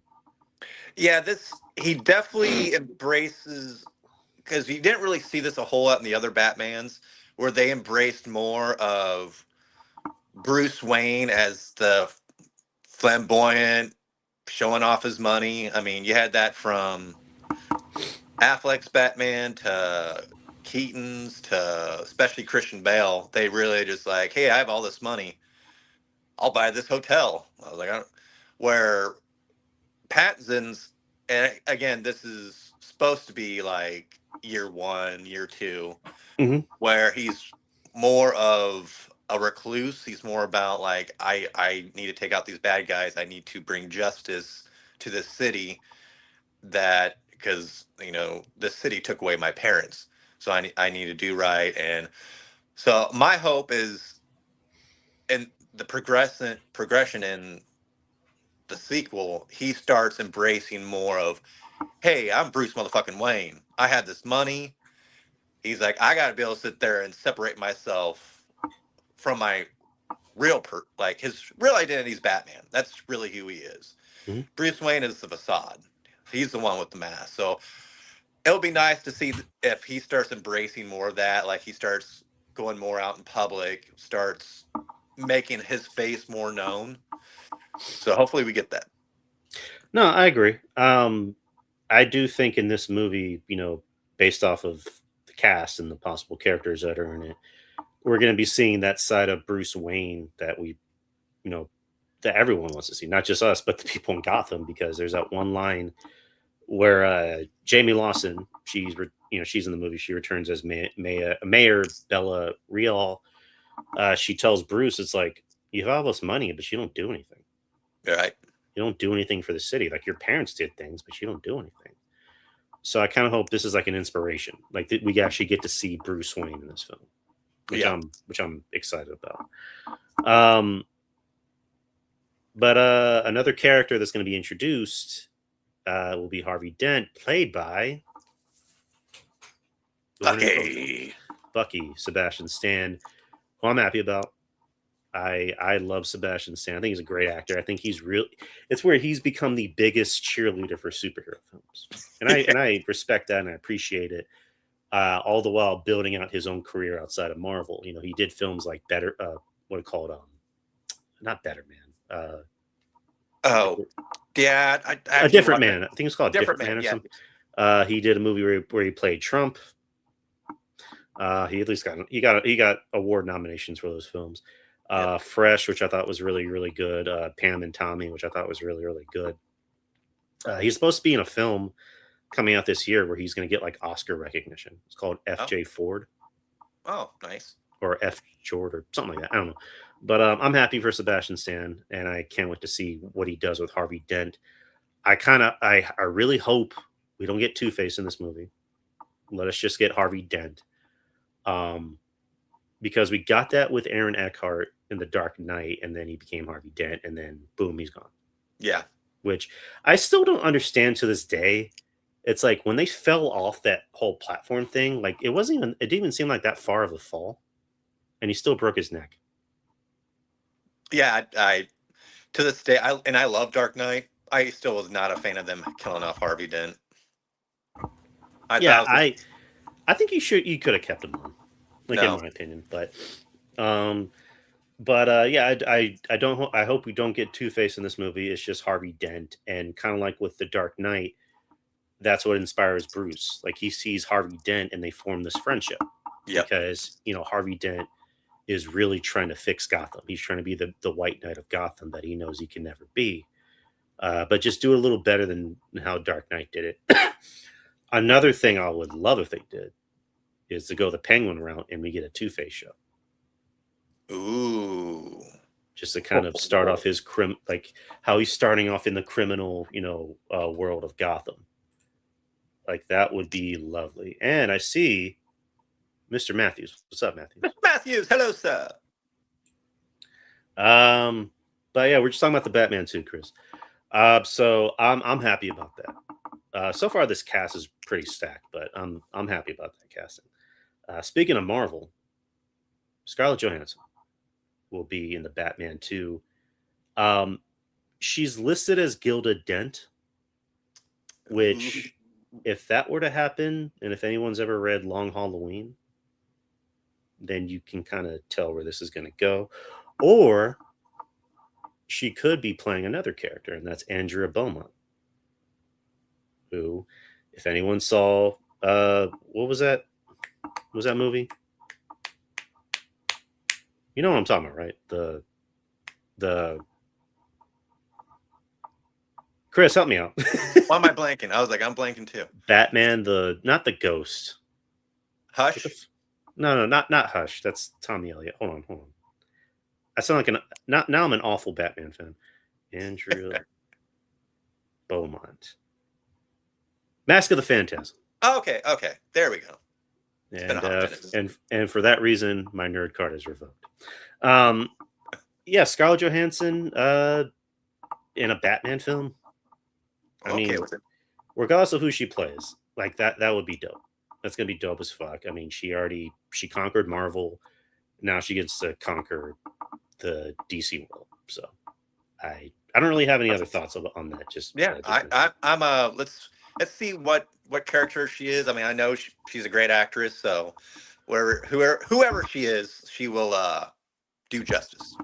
Yeah, he definitely embraces because you didn't really see this a whole lot in the other Batmans, where they embraced more of Bruce Wayne as the flamboyant, showing off his money. I mean, you had that from Affleck's Batman to Keaton's to especially Christian Bale. They really just like, hey, I have all this money. I'll buy this hotel. I was like, I don't, where Pattinson's, and again, this is supposed to be like year one, year two, Hmm. where he's more of a recluse. He's more about like, I need to take out these bad guys. I need to bring justice to this city that because this city took away my parents, so I need to do right. And so my hope is in the progression in the sequel, he starts embracing more of, hey, I'm Bruce motherfucking Wayne. I have this money. He's like, I got to be able to sit there and separate myself from my like his real identity is Batman. That's really who he is. Hmm. Bruce Wayne is the facade. He's the one with the mask. So it'll be nice to see if he starts embracing more of that. Like he starts going more out in public, starts making his face more known. So hopefully we get that. No, I agree. I do think in this movie, based off of the cast and the possible characters that are in it, we're going to be seeing that side of Bruce Wayne that you know, that everyone wants to see, not just us, but the people in Gotham, because there's that one line where Jamie Lawson, she's in the movie. She returns as Mayor Bella Real. She tells Bruce, it's like, you have all this money, but you don't do anything. All right. You don't do anything for the city. Like your parents did things, but you don't do anything. So I kind of hope this is like an inspiration, like that we actually get to see Bruce Wayne in this film, which Yeah. I'm excited about. But another character that's going to be introduced will be Harvey Dent, played by Bucky Sebastian Stan, who I'm happy about. I love Sebastian Stan. I think he's a great actor. I think he's really. It's where he's become the biggest cheerleader for superhero films, and I respect that and I appreciate it. All the while building out his own career outside of Marvel. He did films like what do you call it? Not Better Man. Oh, yeah. I A actually Different watched Man. I think it's called Different Man or Yeah. something. He did a movie where he played Trump. He at least got award nominations for those films. Yep. Fresh, which I thought was really really good. Pam and Tommy, which I thought was really really good. He's supposed to be in a film coming out this year where he's going to get like Oscar recognition. It's called F.J. Ford Oh, nice. or F. Jord or something like that. I don't know. But I'm happy for Sebastian Stan, and I can't wait to see what he does with Harvey Dent. I really hope we don't get Two-Face in this movie. Let us just get Harvey Dent. Because we got that with Aaron Eckhart in The Dark Knight, and then he became Harvey Dent, and then boom, he's gone. Yeah. Which I still don't understand to this day. It's like when they fell off that whole platform thing, like it didn't even seem like that far of a fall, and he still broke his neck. Yeah. I to this day, I love Dark Knight. I still was not a fan of them killing off Harvey Dent. I Yeah, thought it was I think you could have kept him on, like in no. my opinion, um, yeah, I don't I hope we don't get Two-Face in this movie. It's just Harvey Dent, and kind of like with The Dark Knight, that's what inspires Bruce. Like he sees Harvey Dent, and they form this friendship Yep. because Harvey Dent is really trying to fix Gotham. He's trying to be the White Knight of Gotham that he knows he can never be, but just do it a little better than how Dark Knight did it. Another thing I would love if they did is to go the Penguin route and we get a Two-Face show. Ooh. Just to kind of start off his like how he's starting off in the criminal, world of Gotham. Like that would be lovely. And I see Mr. Matthews. What's up, Matthews? Matthews, hello, sir. But yeah, we're just talking about the Batman too, Chris. So I'm happy about that. So far, this cast is pretty stacked, but I'm happy about that casting. Speaking of Marvel, Scarlett Johansson will be in the Batman 2. She's listed as Gilda Dent, which if that were to happen, and if anyone's ever read Long Halloween, then you can kind of tell where this is going to go. Or she could be playing another character, and that's Andrea Beaumont, who, if anyone saw, what was that? What was that movie? You know what I'm talking about, right? The Chris, help me out. Why am I blanking? I was like, I'm blanking too. Batman, not the ghost. Hush. No, not Hush. That's Tommy Elliott. Hold on. I sound like now I'm an awful Batman fan. Andrea Beaumont. Mask of the Phantasm. Oh, okay. There we go. And for that reason, my nerd card is revoked. Yeah, Scarlett Johansson in a Batman film. I mean, regardless of who she plays, like that would be dope. That's gonna be dope as fuck. I mean, she conquered Marvel. Now she gets to conquer the DC world. So I don't really have any other thoughts on that. Just I'm let's see what character she is. I mean, I know she's a great actress, so whoever she is, she will do justice.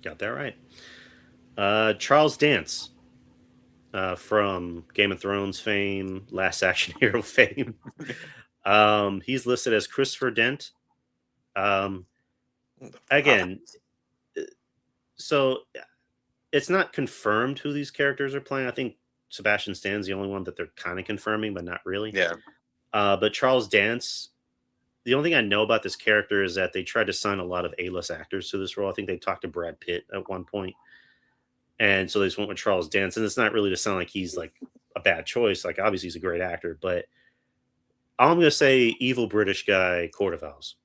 Got that right. Charles Dance. From Game of Thrones fame, Last Action Hero fame. He's listed as Christopher Dent. Again, so it's not confirmed who these characters are playing. I think Sebastian Stan's the only one that they're kind of confirming, but not really. Yeah. But Charles Dance, the only thing I know about this character is that they tried to sign a lot of A-list actors to this role. I think they talked to Brad Pitt at one point. And so they just went with Charles Dance. And it's not really to sound like he's like a bad choice. Like, obviously, he's a great actor. But I'm going to say evil British guy, Court of Owls.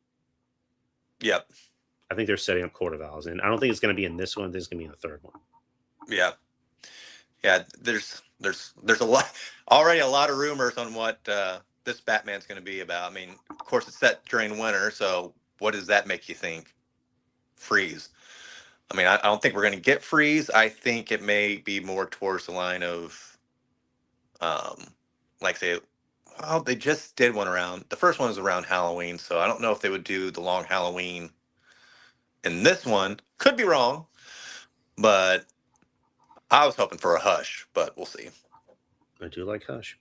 Yep. I think they're setting up Court of Owls. And I don't think it's going to be in this one. I think it's going to be in the third one. Yeah. Yeah, there's a lot of rumors on what this Batman's going to be about. I mean, of course, it's set during winter. So what does that make you think? Freeze. I mean, I don't think we're going to get freeze. I think it may be more towards the line of, they just did one around. The first one was around Halloween, so I don't know if they would do the long Halloween in this one. Could be wrong, but I was hoping for a Hush, but we'll see. I do like Hush.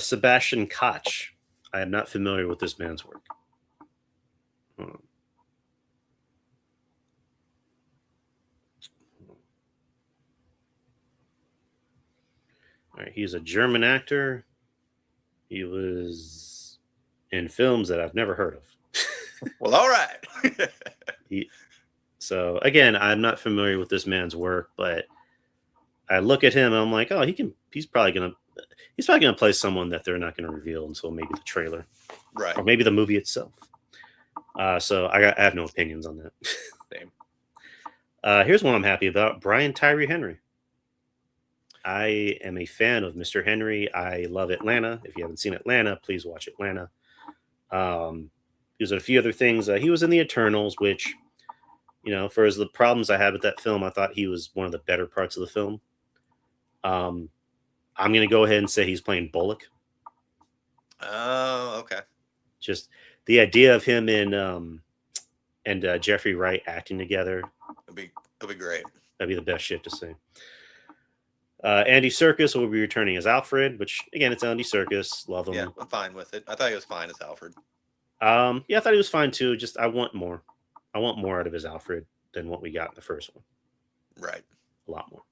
Sebastian Koch. I am not familiar with this man's work. All right, he's a German actor. He was in films that I've never heard of. Well, all right. So again, I'm not familiar with this man's work, but I look at him and I'm like, oh, he's probably gonna play someone that they're not gonna reveal until maybe the trailer, right, or maybe the movie itself. So I have no opinions on that. Same. Here's one I'm happy about: Brian Tyree Henry. I am a fan of Mr. Henry. I love Atlanta. If you haven't seen Atlanta, please watch Atlanta. He was in a few other things. He was in The Eternals, which, for the problems I had with that film, I thought he was one of the better parts of the film. I'm going to go ahead and say he's playing Bullock. Oh, okay. Just the idea of him and Jeffrey Wright acting together. It'll be great. That'd be the best shit to see. Andy Serkis will be returning as Alfred, which again, it's Andy Serkis. Love him. Yeah, I'm fine with it. I thought he was fine as Alfred. Yeah, I thought he was fine too. Just I want more. I want more out of his Alfred than what we got in the first one. Right. A lot more.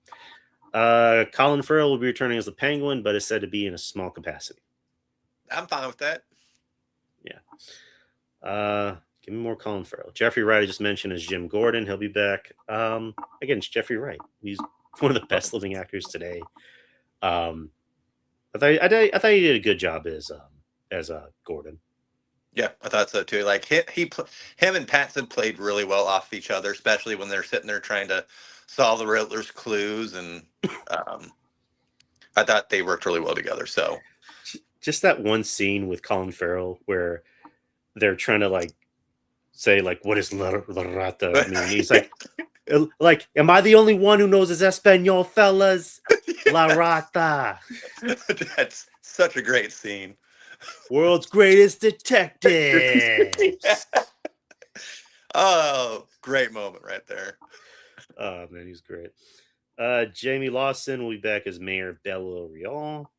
Colin Farrell will be returning as the Penguin, but is said to be in a small capacity. I'm fine with that. Yeah. Give me more Colin Farrell. Jeffrey Wright I just mentioned as Jim Gordon. He'll be back. Again, it's Jeffrey Wright. He's one of the best living actors today. I thought he did a good job as Gordon. Yeah, I thought so too. Like him and Pattinson played really well off each other, especially when they're sitting there trying to solve the Riddler's clues, and I thought they worked really well together. So, just that one scene with Colin Farrell where they're trying to say what is la rata mean? He's like, am I the only one who knows his Espanol, fellas? La Rata, That's such a great scene. world's greatest detectives. Oh, great moment right there. Oh man, he's great. Jamie Lawson will be back as Mayor Bella Real.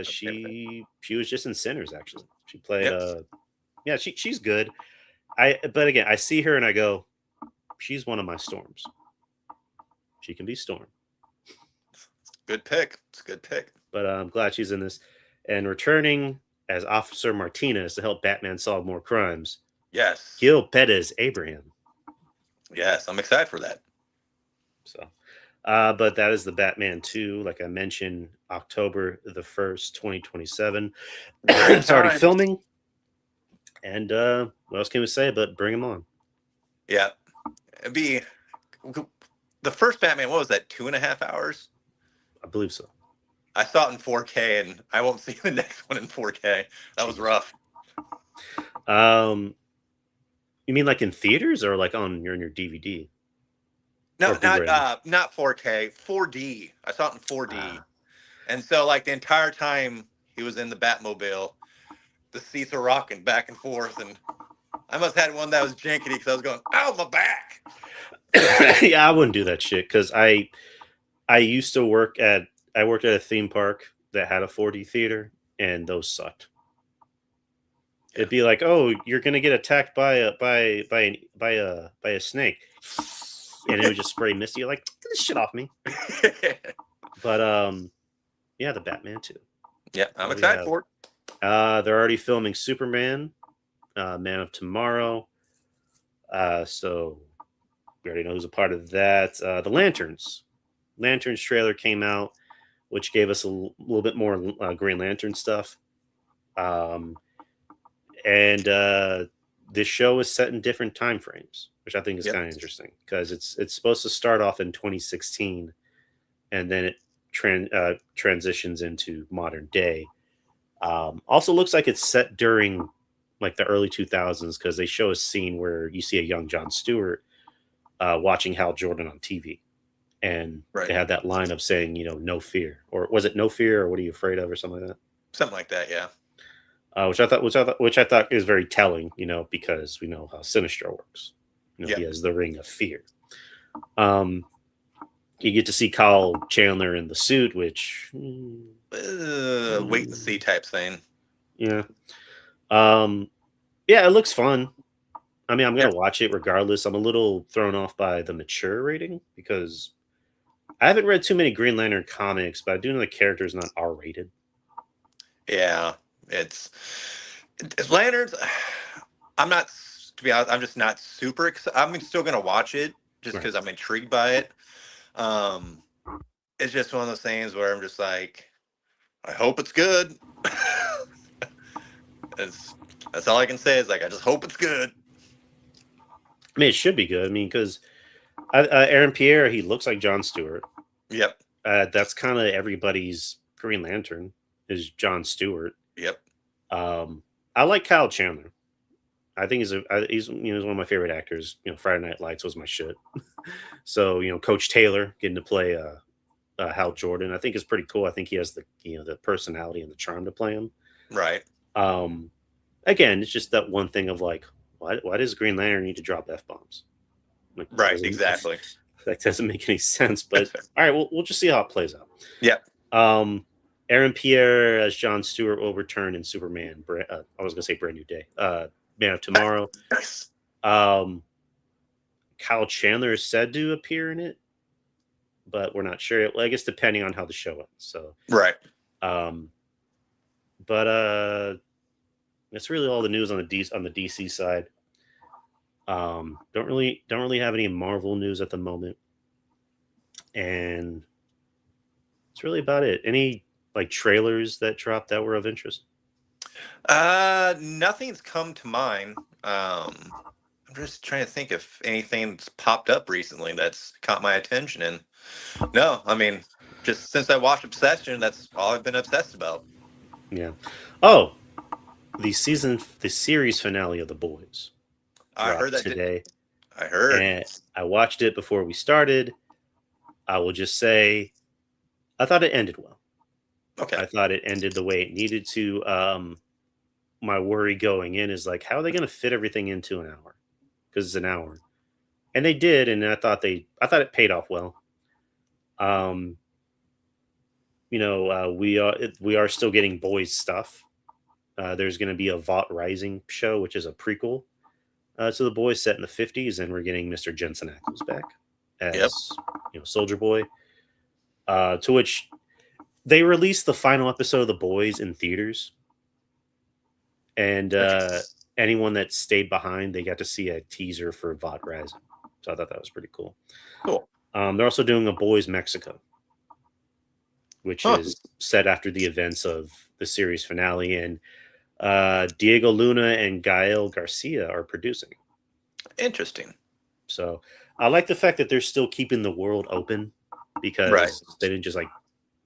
She was just in Sinners actually. She played Yep. yeah, she's good. But again, I see her and I go, she's one of my Storms. She can be Storm. Good pick. It's a good pick. But I'm glad she's in this. And returning as Officer Martinez to help Batman solve more crimes, Yes. Gil Perez Abraham. Yes, I'm excited for that. So, but that is the Batman 2, like I mentioned, October the 1st, 2027. It's already filming. And what else can we say but bring him on? Yeah. It'd be the first Batman, what was that, 2.5 hours? I believe so. I saw it in 4K, and I won't see the next one in 4K. That was rough. You mean like in theaters or like on your DVD? No, Or Blu-ray? not 4K, 4D. I saw it in 4D. And so, like, the entire time he was in the Batmobile, the seats are rocking back and forth, and I must have had one that was jankety because I was going, ow, my back. Yeah, I wouldn't do that shit because I used to work at a theme park that had a 4D theater, and those sucked. Yeah. It'd be like, oh, you're gonna get attacked by a snake, and it would just spray misty. You're like, get this shit off me. But yeah, the Batman 2. Yeah, I'm excited for it. They're already filming Superman, Man of Tomorrow. So we already know who's a part of that. The Lanterns trailer came out, which gave us a little bit more Green Lantern stuff. And this show is set in different time frames, which I think is kind of interesting because it's supposed to start off in 2016, and then it transitions into modern day. Also looks like it's set during like the early 2000s because they show a scene where you see a young Jon Stewart watching Hal Jordan on TV, and they had that line of saying, no fear, or was it no fear, or what are you afraid of, or something like that. Something like that, yeah. Which I thought is very telling, because we know how Sinestro works. He has the ring of fear. You get to see Kyle Chandler in the suit, which wait and see type thing. Yeah. Yeah, it looks fun. I mean, I'm gonna watch it regardless. I'm a little thrown off by the mature rating because I haven't read too many Green Lantern comics, but I do know the character is not R-rated. Yeah, it's Lanterns. I'm not, to be honest, I'm just not super excited. I'm still gonna watch it just because I'm intrigued by it. It's just one of those things where I'm just like, I hope it's good. That's all I can say is like, I just hope it's good. I mean, it should be good. I mean, because Aaron Pierre, he looks like Jon Stewart. Yep. That's kind of everybody's Green Lantern is Jon Stewart. Yep. I like Kyle Chandler. I think he's one of my favorite actors. Friday Night Lights was my shit. So Coach Taylor getting to play Hal Jordan, I think is pretty cool. I think he has the personality and the charm to play him. Right. Again, it's just that one thing of like, why does Green Lantern need to drop F-bombs? Like, right. Exactly. That doesn't make any sense. But all right, we'll just see how it plays out. Yeah. Aaron Pierre as Jon Stewart will return in Superman. I was gonna say Brand New Day. Man of Tomorrow. Kyle Chandler is said to appear in it, but we're not sure. I guess depending on how the show ends. So right. But that's really all the news on the DC side. Don't really have any Marvel news at the moment, and it's really about it. Any like trailers that dropped that were of interest? Nothing's come to mind. I'm just trying to think if anything's popped up recently that's caught my attention. And no, I mean, just since I watched Obsession, that's all I've been obsessed about. Yeah. Oh, the series finale of The Boys. I heard that today. I heard. And I watched it before we started. I will just say, I thought it ended well. Okay. I thought it ended the way it needed to. My worry going in is like, how are they going to fit everything into an hour? Because it's an hour, and they did, and I thought it paid off well. Um, we are still getting boys stuff. There's going to be a Vought Rising show, which is a prequel to the boys set in the 50s, and we're getting Mr. Jensen Ackles back Yep. as Soldier Boy. To which they released the final episode of the boys in theaters, and anyone that stayed behind, they got to see a teaser for Vought Rising. So I thought that was pretty cool. Cool. They're also doing a Boys Mexico, which Huh. is set after the events of the series finale, and Diego Luna and Gael Garcia are producing. Interesting. So I like the fact that they're still keeping the world open because Right. they didn't just like.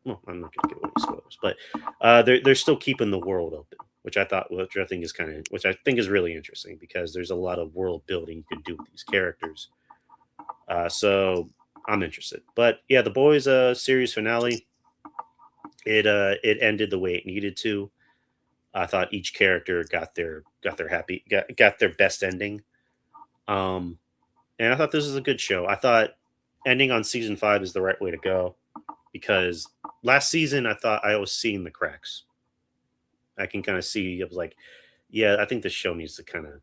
Well, I'm not going to give away spoilers, but they're still keeping the world open, which I think is really interesting because there's a lot of world building you can do with these characters. So I'm interested. But yeah, the boys' series finale, it ended the way it needed to. I thought each character got their best ending. And I thought this was a good show. I thought ending on season 5 is the right way to go because last season I thought I was seeing the cracks. I can kind of see. I was like, yeah, I think this show needs to kind of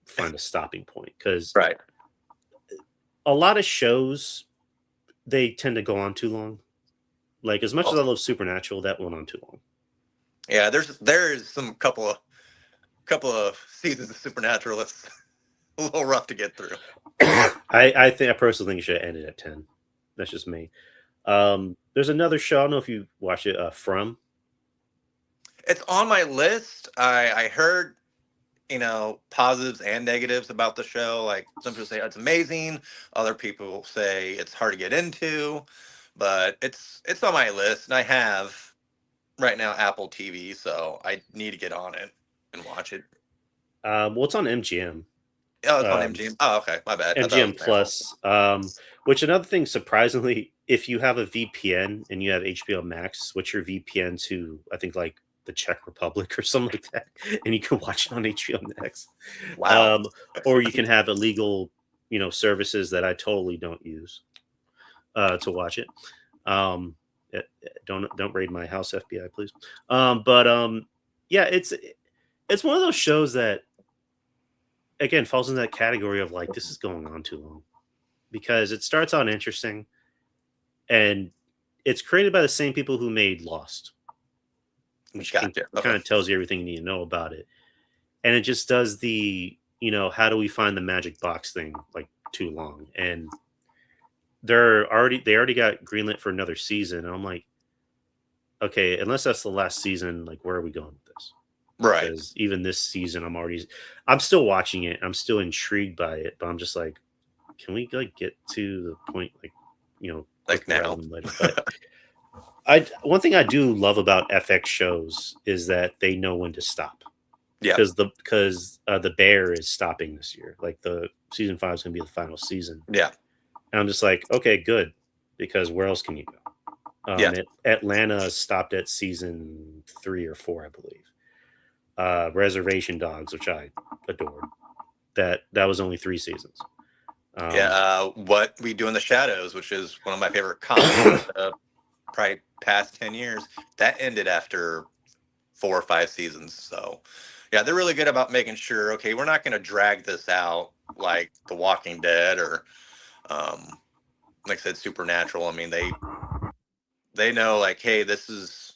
find a stopping point because Right. a lot of shows they tend to go on too long. Like as much as I love Supernatural, that went on too long. Yeah, there's some couple of seasons of Supernatural that's a little rough to get through. I personally think it should have ended at 10. That's just me. There's another show. I don't know if you watch it. From. It's on my list. I heard positives and negatives about the show. Like some people say it's amazing, other people say it's hard to get into, but it's on my list, and I have right now Apple TV, so I need to get on it and watch it. Well, it's on MGM. Oh, it's on MGM. Oh, okay, my bad. I thought it MGM was on Apple. Plus. Which another thing, surprisingly, if you have a VPN and you have HBO Max, switch your VPN to I think like the Czech Republic or something like that, and you can watch it on HBO Max. Wow. Or you can have illegal, services that I totally don't use to watch it. Don't raid my house, FBI, please. But yeah, it's one of those shows that again falls in that category of like this is going on too long because it starts out interesting and it's created by the same people who made Lost, which Gotcha. Okay. kind of tells you everything you need to know about it. And it just does the, how do we find the magic box thing like too long. And they already got greenlit for another season. And I'm like, okay, unless that's the last season, like where are we going with this? Right. Because even this season, I'm still watching it. I'm still intrigued by it, but I'm just like, can we like get to the point, like, Like now. But one thing I do love about FX shows is that they know when to stop. Yeah. Because the Bear is stopping this year. Like the season 5 is going to be the final season. Yeah. And I'm just like, okay, good, because where else can you go? Yeah. Atlanta stopped at season 3 or 4, I believe. Reservation Dogs, which I adored, that was only 3 seasons. What We Do in the Shadows, which is one of my favorite comics, probably past 10 years, that ended after 4 or 5 seasons. So yeah, they're really good about making sure, okay, we're not going to drag this out like The Walking Dead or like I said, Supernatural. I mean, they know like, hey, this is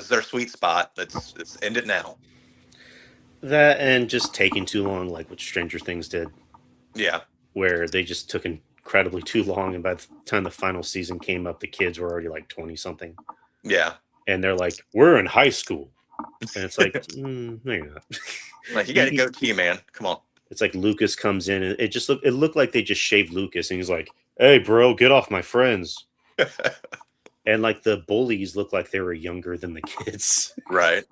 their sweet spot. Let's end it now. That and just taking too long, like what Stranger Things did. Yeah. Where they just took incredibly too long, and by the time the final season came up, the kids were already like 20 something. Yeah. And they're like, we're in high school. And it's like, no, you're not. Like, you got to go to you, man. Come on. It's like Lucas comes in, and it looked like they just shaved Lucas, and he's like, hey, bro, get off my friends. And like the bullies look like they were younger than the kids. Right.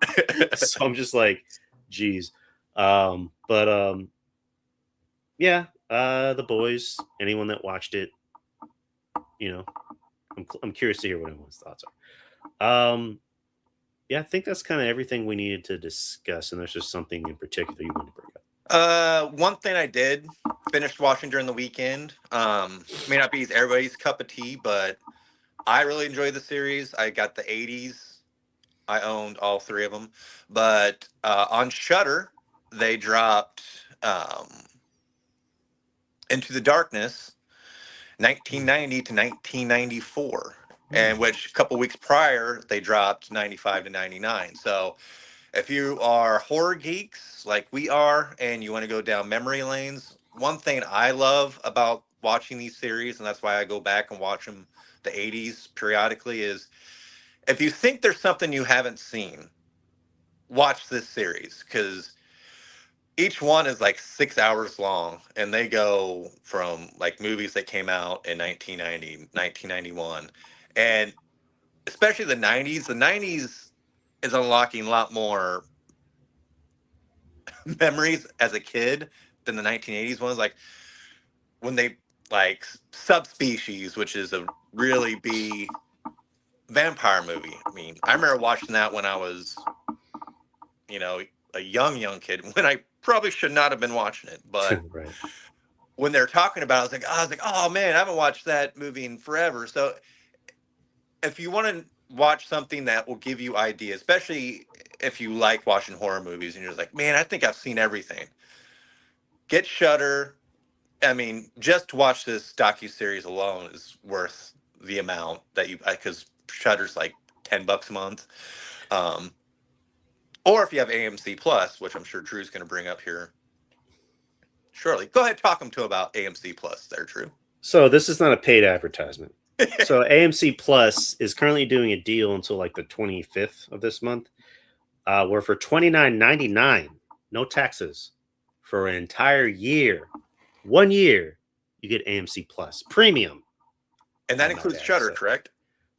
So I'm just like, geez. Yeah, the boys, anyone that watched it, I'm curious to hear what everyone's thoughts are. Yeah, I think that's kind of everything we needed to discuss, and there's just something in particular you want to bring up. One thing I did finish watching during the weekend. May not be everybody's cup of tea, but I really enjoyed the series. I got the '80s. I owned all three of them, but on Shudder they dropped Into the Darkness, 1990 to 1994, and which a couple weeks prior they dropped 95 to 99. So if you are horror geeks like we are and you want to go down memory lanes, one thing I love about watching these series, and that's why I go back and watch them the '80s periodically, is if you think there's something you haven't seen, watch this series, because each one is like 6 hours long, and they go from like movies that came out in 1990, 1991, and especially the 90s. The 90s is unlocking a lot more memories as a kid than the 1980s ones. Like when they like Subspecies, which is a really B vampire movie. I mean, I remember watching that when I was, a young kid, when I probably should not have been watching it. But Right. when they're talking about it, I was like, oh man, I haven't watched that movie in forever. So if you want to watch something that will give you ideas, especially if you like watching horror movies and you're like, man, I think I've seen everything, get Shudder. I mean, just to watch this docu-series alone is worth the amount that because Shudder's like $10 a month. Or if you have AMC Plus, which I'm sure Drew's going to bring up here shortly. Go ahead, talk them to about AMC Plus there, Drew. So this is not a paid advertisement. So AMC Plus is currently doing a deal until like the 25th of this month, where for $29.99, no taxes, for an entire year, 1 year, you get AMC Plus Premium. And that includes Shudder, correct?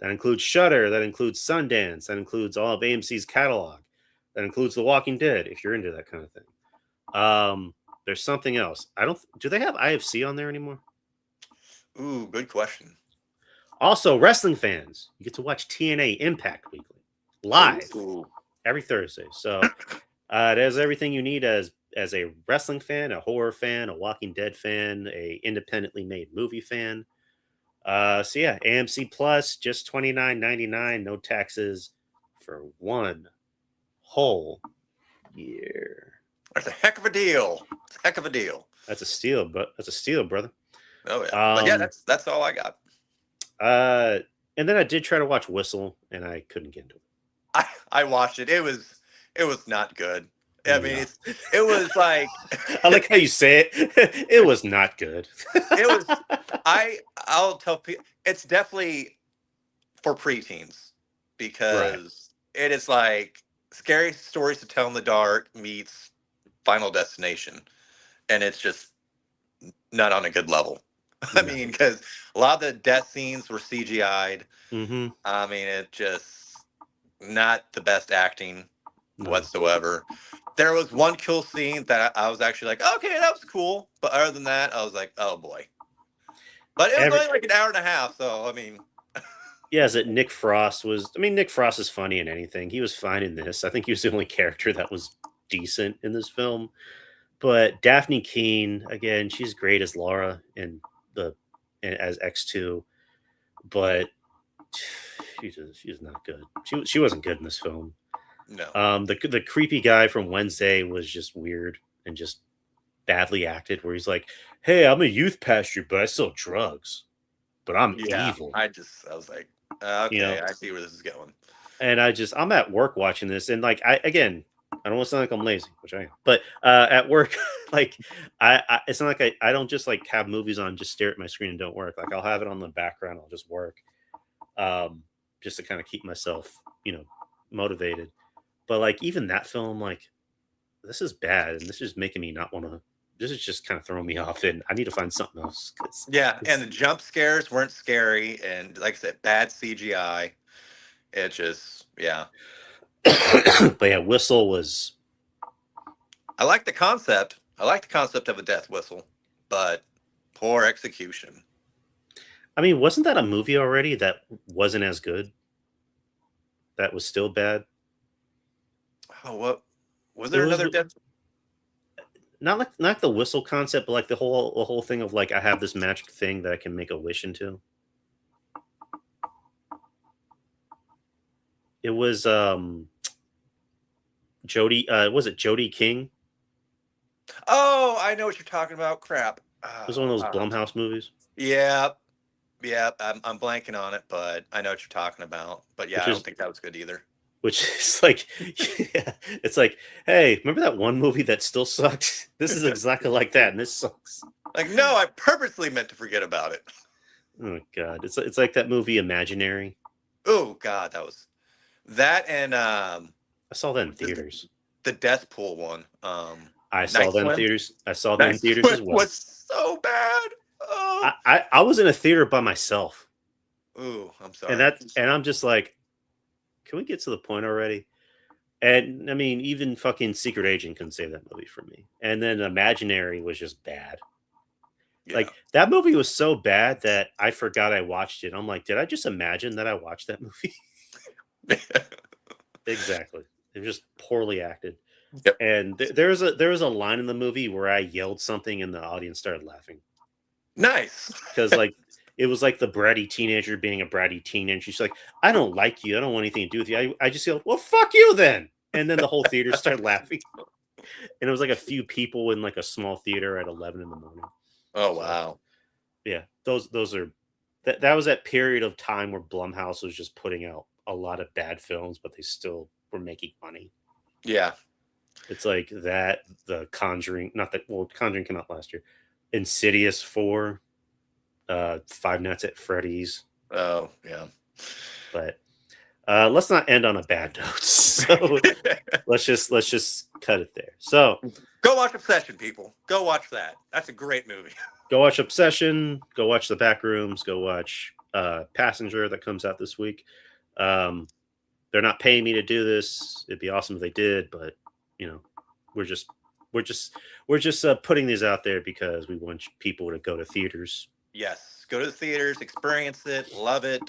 That includes Shudder. That includes Sundance. That includes all of AMC's catalog. That includes The Walking Dead, if you're into that kind of thing. There's something else. Do they have IFC on there anymore? Ooh, good question. Also, wrestling fans, you get to watch TNA Impact Weekly live every Thursday. So it has everything you need as a wrestling fan, a horror fan, a Walking Dead fan, a independently made movie fan. So yeah, AMC Plus, just $29.99, no taxes for 1 whole year. That's a heck of a deal. It's a heck of a deal. That's a steal, but that's a steal, brother. Oh yeah, but yeah, that's all I got. And then I did try to watch Whistle, and I couldn't get into it. I watched it. It was not good. I mean, it was like I like how you say it. It was not good. It was. I'll tell people it's definitely for preteens because it is like Scary Stories to Tell in the Dark meets Final Destination, and it's just not on a good level. I mean, because a lot of the death scenes were CGI'd. Mm-hmm. I mean, it just not the best acting whatsoever. There was one kill scene that I was actually like, okay, that was cool. But other than that, I was like, oh boy. But it was only like an hour and a half, so I mean. Yeah, is it Nick Frost was? I mean, Nick Frost is funny in anything. He was fine in this. I think he was the only character that was decent in this film. But Daphne Keane, again, she's great as Laura as X2, but she's not good. She wasn't good in this film. No. The creepy guy from Wednesday was just weird and just badly acted. Where he's like, "Hey, I'm a youth pastor, but I sell drugs, but I'm evil." I was like, okay, I see where this is going. And I'm at work watching this, and like I don't want to sound like I'm lazy, which I am, but at work, like it's not like I don't just like have movies on, just stare at my screen and don't work. Like I'll have it on the background, I'll just work, just to kind of keep myself, motivated. But like even that film, like this is bad, and this is making me not want to. This is just kind of throwing me off, and I need to find something else. And the jump scares weren't scary, and like I said, bad CGI. It just, yeah. But yeah, Whistle was. I like the concept. I like the concept of a death whistle, but poor execution. I mean, wasn't that a movie already that wasn't as good? That was still bad. Oh, what was It there was another death? not the whistle concept, but like the whole thing of like I have this magic thing that I can make a wish into. It was Jody. Was it Jody King? Oh, I know what you're talking about. Crap. It was one of those Blumhouse movies, Yeah, yeah. I'm blanking on it, but I know what you're talking about. But yeah, which I don't is think that was good either. which is like, yeah, it's like, hey, remember that one movie that still sucks? This is exactly like that, and this sucks. Like, no, I purposely meant to forget about it. Oh god, it's like that movie Imaginary. Oh God, that was that and I saw that in what's it, theaters. the Death Pool one. I saw Night that in Swim. theaters. I saw that in Night theaters Swim as well. was so bad. Oh, I was in a theater by myself, ooh, I'm and sorry. I'm just like, can we get to the point already? And I mean, even fucking Secret Agent couldn't save that movie for me. And then Imaginary was just bad. Yeah. Like that movie was so bad that I forgot I watched it. I'm like, did I just imagine that I watched that movie? Exactly. It was just poorly acted. Yep. And there was a line in the movie where I yelled something and the audience started laughing Nice. because like it was like the bratty teenager being a bratty teenager. She's like, I don't like you. I don't want anything to do with you. I just yelled, well, fuck you then. And then the whole theater started laughing. And it was like a few people in like a small theater at 11 in the morning. Oh So wow. yeah, those are that was that period of time where Blumhouse was just putting out a lot of bad films, but they still were making money. Yeah. It's like that, the Conjuring, not that well, Conjuring came out last year. Insidious 4, Five Nights at Freddy's. Oh yeah. But let's not end on a bad note. So let's just cut it there. So Go watch Obsession, people. Go watch that. That's a great movie. go watch Obsession, go watch The Backrooms, go watch Passenger that comes out this week. Um, they're not paying me to do this. It'd be awesome if they did, but you know, we're just we're just we're just putting these out there because we want people to go to theaters. Yes. Go to the theaters, experience it, love it,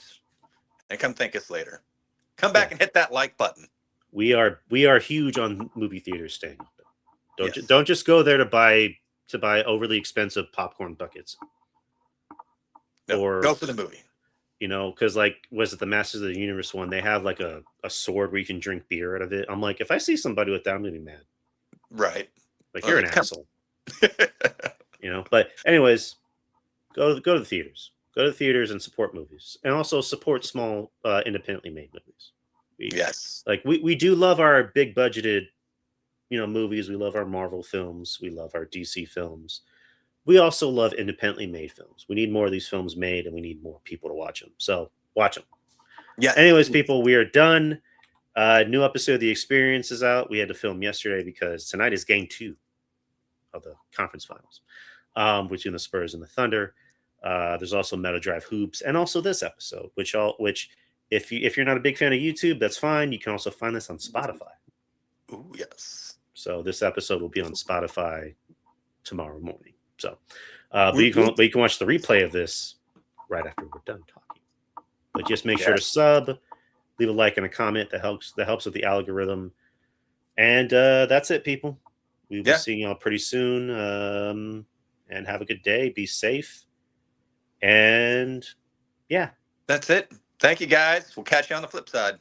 and come thank us later. Come Yeah. back and hit that like button. We are huge on movie theaters staying open. Yes. Don't just go there to buy overly expensive popcorn buckets. No, Or go for the movie. you know, because like was it the Masters of the Universe one? They have like a sword where you can drink beer out of it. I'm like, if I see somebody with that, I'm gonna be mad. Right. Like you're an asshole. You know. But anyways, go to the theaters. Go to the theaters and support movies, and also support small, independently made movies. Yes. Like we do love our big budgeted, movies. We love our Marvel films. We love our DC films. We also love independently made films. We need more of these films made, and we need more people to watch them. So watch them. Yeah. Anyways, people, we are done. New episode of The Experience is out. We had to film yesterday because tonight is game 2 of the conference finals, between the Spurs and the Thunder. There's also Meta Drive Hoops, and also this episode, which if you're not a big fan of YouTube, that's fine. You can also find this on Spotify. Ooh, yes. So this episode will be on Spotify tomorrow morning. So, but you can watch the replay of this right after we're done talking. But just make sure to sub, leave a like and a comment. That helps with the algorithm. And that's it, people. We'll be seeing y'all pretty soon. And have a good day. Be safe. And yeah, that's it. Thank you, guys. We'll catch you on the flip side.